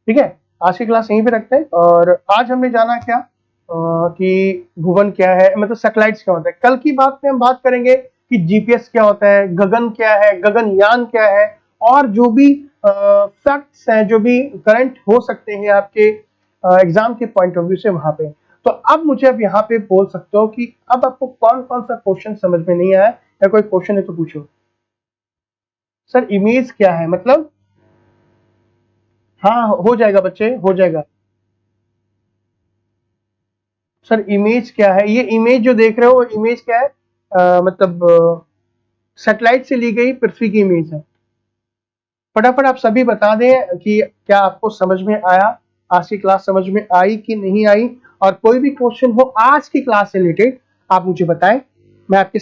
ठीक है। आज की क्लास यहीं पे रखते हैं। और आज हमने जाना क्या कि भुवन क्या है, मतलब सैटेलाइट्स क्या होता है। कल की बात में हम बात करेंगे कि जीपीएस क्या होता है, गगन क्या है, गगनयान क्या है, और जो भी फैक्ट्स हैं, जो भी करंट हो सकते हैं आपके एग्जाम के पॉइंट ऑफ व्यू से वहां पे। तो अब मुझे अब यहाँ पे बोल सकते हो कि अब आपको कौन कौन सा क्वेश्चन समझ में नहीं आया, या कोई क्वेश्चन है तो पूछो। सर इमेज क्या है मतलब, हाँ हो जाएगा बच्चे, हो जाएगा। सर इमेज क्या है, ये इमेज जो देख रहे हो इमेज क्या है, मतलब सैटेलाइट से ली गई पृथ्वी की इमेज है। फटाफट आप सभी बता दें कि क्या आपको समझ में आया, आज की क्लास समझ में आई कि नहीं आई। और कोई भी क्वेश्चन हो आज की क्लास से रिलेटेड आप मुझे बताएं, मैं आपके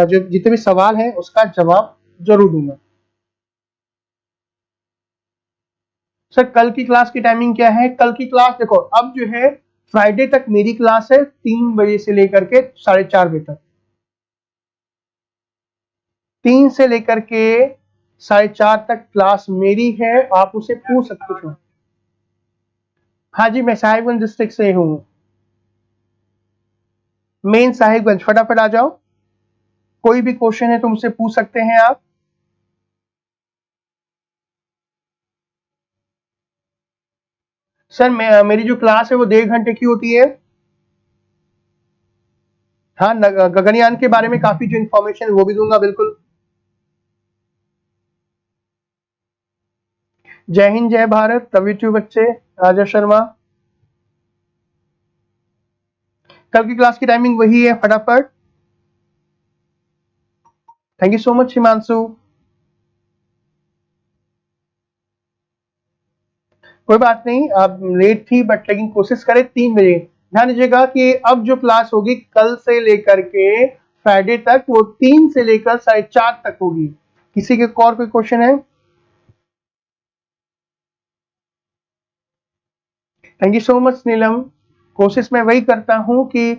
जो जितने भी सवाल हैं उसका जवाब जरूर दूंगा। सर कल की क्लास की टाइमिंग क्या है, कल की क्लास देखो अब जो है फ्राइडे तक मेरी क्लास है 3 बजे से लेकर के 4:30 बजे तक। 3 से लेकर के 4:30 तक क्लास मेरी है, आप उसे पूछ सकते हो। हाँ जी, मैं साहिबगंज डिस्ट्रिक्ट से हूँ, मेन साहिबगंज। फटाफट आ जाओ, कोई भी क्वेश्चन है तो मुझसे पूछ सकते हैं आप। सर मेरी जो क्लास है वो 1.5 घंटे की होती है। हाँ, गगनयान के बारे में काफी जो इन्फॉर्मेशन है वो भी दूंगा, बिल्कुल। जय हिंद जय भारत, लव यू टू बच्चे। राजा शर्मा, कल की क्लास की टाइमिंग वही है, फटाफट। Thank you so much Himanshu. कोई बात नहीं, आप लेट थी बट लेकिन कोशिश करें 3 बजे। ध्यान दीजिएगा कि अब जो क्लास होगी कल से लेकर के फ्राइडे तक वो 3 से लेकर 4:30 तक होगी। किसी के और कोई क्वेश्चन है? थैंक यू सो मच नीलम। कोशिश मैं वही करता हूँ कि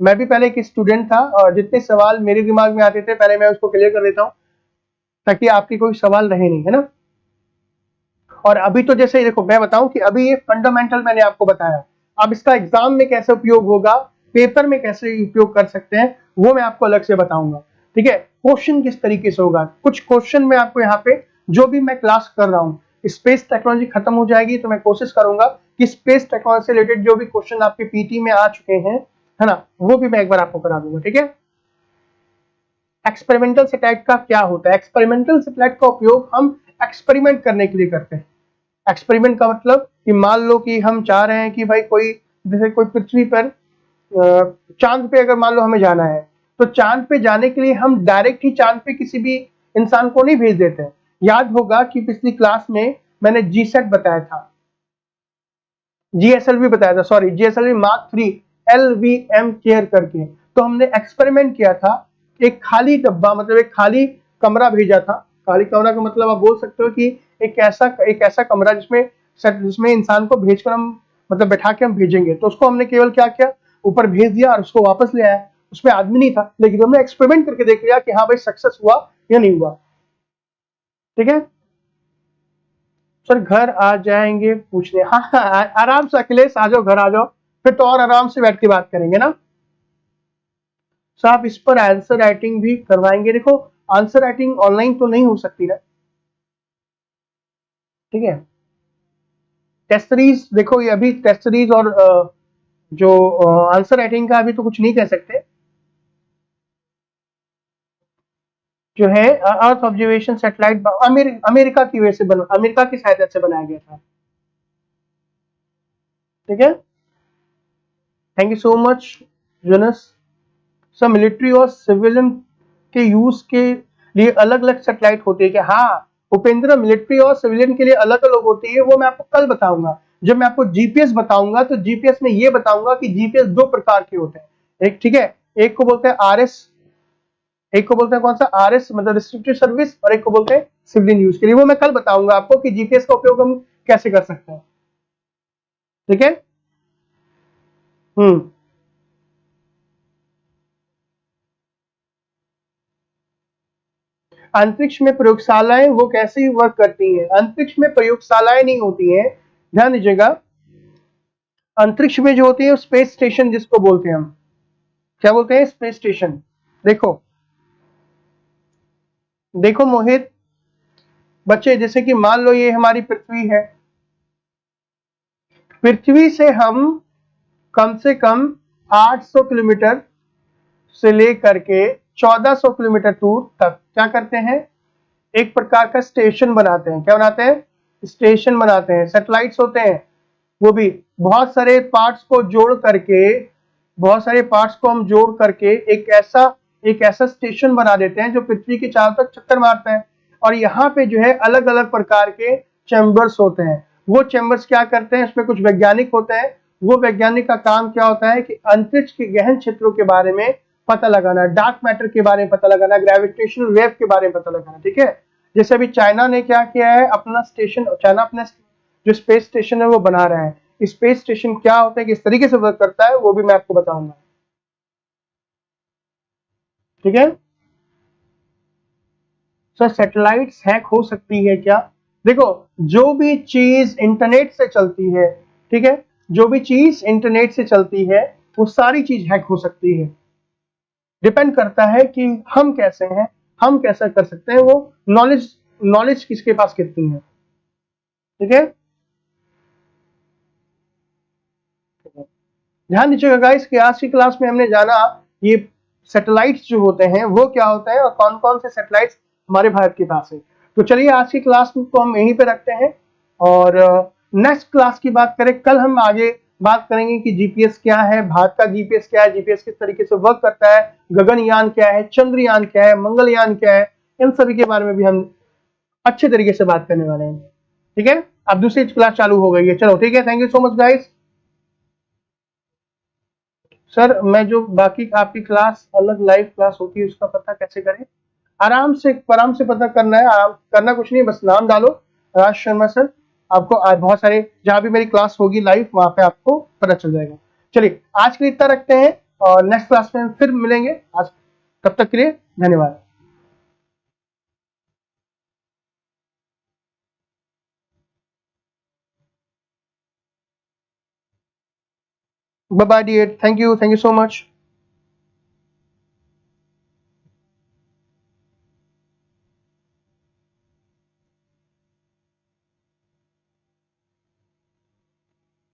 मैं भी पहले एक स्टूडेंट था और जितने सवाल मेरे दिमाग में आते थे पहले मैं उसको क्लियर कर देता हूँ, ताकि आपके कोई सवाल रहे नहीं, है ना। और अभी तो जैसे देखो मैं बताऊं कि अभी ये फंडामेंटल मैंने आपको बताया, अब इसका एग्जाम में कैसे उपयोग होगा, पेपर में कैसे उपयोग कर सकते हैं, वो मैं आपको अलग से बताऊंगा, ठीक है। क्वेश्चन किस तरीके से होगा, कुछ क्वेश्चन मैं आपको यहाँ पे जो भी मैं क्लास कर रहा हूँ, स्पेस टेक्नोलॉजी खत्म हो जाएगी तो मैं कोशिश करूंगा कि स्पेस टेक्नोलॉजी से रिलेटेड जो भी क्वेश्चन आपके पीटी में आ चुके हैं, है ना, वो भी मैं एक बार आपको करा दूंगा, ठीक है। एक्सपेरिमेंटल सैटेलाइट का क्या होता है, एक्सपेरिमेंटल सैटेलाइट का उपयोग हम एक्सपेरिमेंट करने के लिए करते हैं। एक्सपेरिमेंट का मतलब कि मान लो कि हम चाह रहे हैं कि भाई कोई, जैसे कोई पृथ्वी पर चांद पे अगर मान लो हमें जाना है, तो चांद पे जाने के लिए हम डायरेक्ट ही चांद पे किसी भी इंसान को नहीं भेज देते हैं। याद होगा कि पिछली क्लास में मैंने जी सेट बताया था, जीएसएलवी बताया था, sorry GSLV mark 3 LVM care करके। तो हमने एक्सपेरिमेंट किया था, एक खाली डब्बा मतलब एक खाली कमरा भेजा था। खाली कमरा का मतलब आप बोल सकते हो कि एक ऐसा कमरा जिसमें इंसान को भेजकर हम मतलब बैठा के हम भेजेंगे। तो उसको हमने केवल क्या किया, ऊपर भेज दिया और उसको वापस ले आया। उसमें आदमी नहीं था, लेकिन हमने एक्सपेरिमेंट करके देख लिया कि हाँ भाई सक्सेस हुआ या नहीं हुआ, ठीक है। सर घर आ जाएंगे पूछने, हाँ हाँ आराम से अखिलेश आ जाओ, घर आ जाओ, फिर तो और आराम से बैठ के बात करेंगे ना। सर आप इस पर आंसर राइटिंग भी करवाएंगे, देखो आंसर राइटिंग ऑनलाइन तो नहीं हो सकती ना, ठीक है। टेस्ट सीरीज देखो, ये अभी टेस्ट सीरीज और जो आंसर राइटिंग का अभी तो कुछ नहीं कह सकते। जो है अर्थ ऑब्जर्वेशन सैटेलाइट अमेरिका की वजह से अमेरिका की सहायता से बनाया गया था, ठीक है। Thank you so much. Jonas, सब मिलिट्री और सिविलियन के यूज के लिए अलग अलग सैटेलाइट होती है क्या? हाँ उपेंद्र, मिलिट्री और सिविलियन के लिए अलग अलग होती है, वो मैं आपको कल बताऊंगा। जब मैं आपको जीपीएस बताऊंगा तो जीपीएस में ये बताऊंगा कि जीपीएस दो प्रकार के होते हैं, एक ठीक है, एक को बोलते हैं आरएस, एक को बोलते हैं कौन सा, आरएस मतलब रिस्ट्रिक्टेड सर्विस, और एक को बोलते हैं सिविलियन यूज के लिए। वो मैं कल बताऊंगा आपको कि जीपीएस का उपयोग हम कैसे कर सकते हैं, ठीक है। हम्म अंतरिक्ष में प्रयोगशालाएं वो कैसे वर्क करती हैं? अंतरिक्ष में प्रयोगशालाएं नहीं होती हैं, ध्यान दीजिएगा। अंतरिक्ष में जो होती है स्पेस स्टेशन जिसको बोलते हैं हम, क्या बोलते हैं, स्पेस स्टेशन। देखो देखो मोहित, बच्चे जैसे कि मान लो ये हमारी पृथ्वी है, पृथ्वी से हम कम से कम 800 किलोमीटर से लेकर के 1400 किलोमीटर दूर तक क्या करते हैं, एक प्रकार का स्टेशन बनाते हैं। क्या बनाते हैं? स्टेशन बनाते हैं। सैटेलाइट्स होते हैं, वो भी बहुत सारे पार्ट्स को हम जोड़ करके एक ऐसा स्टेशन बना देते हैं जो पृथ्वी के चारों तरफ चक्कर मारता है। और यहाँ पे जो है अलग अलग प्रकार के चैम्बर्स होते हैं। वो चैम्बर्स क्या करते हैं, इसमें कुछ वैज्ञानिक होते हैं, वो वैज्ञानिक का काम क्या होता है कि अंतरिक्ष के गहन क्षेत्रों के बारे में पता लगाना, डार्क मैटर के बारे में पता लगाना, ग्रेविटेशनल वेव के बारे में पता लगाना, ठीक है। जैसे अभी चाइना ने क्या किया है, अपना स्टेशन, चाइना अपना जो स्पेस स्टेशन है वो बना रहा है। स्पेस स्टेशन क्या होता है, किस तरीके से वर्क करता है, वो भी मैं आपको बताऊंगा, ठीक है। सर सैटेलाइट्स हैक हो सकती है क्या? देखो जो भी चीज इंटरनेट से चलती है, ठीक है, जो भी चीज इंटरनेट से चलती है वो सारी चीज हैक हो सकती है। डिपेंड करता है कि हम कैसे हैं, हम कैसा कर सकते हैं, वो नॉलेज नॉलेज किसके पास कितनी है, ठीक है। ध्यान दीजिएगा गाइस कि आज की क्लास में हमने जाना ये सैटेलाइट्स जो होते हैं वो क्या होते हैं और कौन कौन से सैटेलाइट्स हमारे भारत के पास है। तो चलिए आज की क्लास को हम यहीं पे रखते हैं और नेक्स्ट क्लास की बात करें, कल हम आगे बात करेंगे कि जीपीएस क्या है, भारत का जीपीएस क्या है, जीपीएस किस तरीके से वर्क करता है, गगनयान क्या है, चंद्रयान क्या है, मंगलयान क्या है, इन सभी के बारे में भी हम अच्छे तरीके से बात करने वाले हैं, ठीक है। अब दूसरी क्लास चालू हो गई है, चलो ठीक है, thank you so much guys. Sir मैं जो बाकी आपकी क्लास अलग लाइव क्लास होती है उसका पता कैसे करें? आराम से पता करना है, आराम करना कुछ नहीं, बस नाम डालो राज शर्मा सर, आपको आज बहुत सारे जहां भी मेरी क्लास होगी लाइव वहां पे आपको पता चल जाएगा। चलिए आज के लिए इतना रखते हैं और नेक्स्ट क्लास में फिर मिलेंगे। आज तब तक के लिए धन्यवाद। Bye bye dear, thank you so much.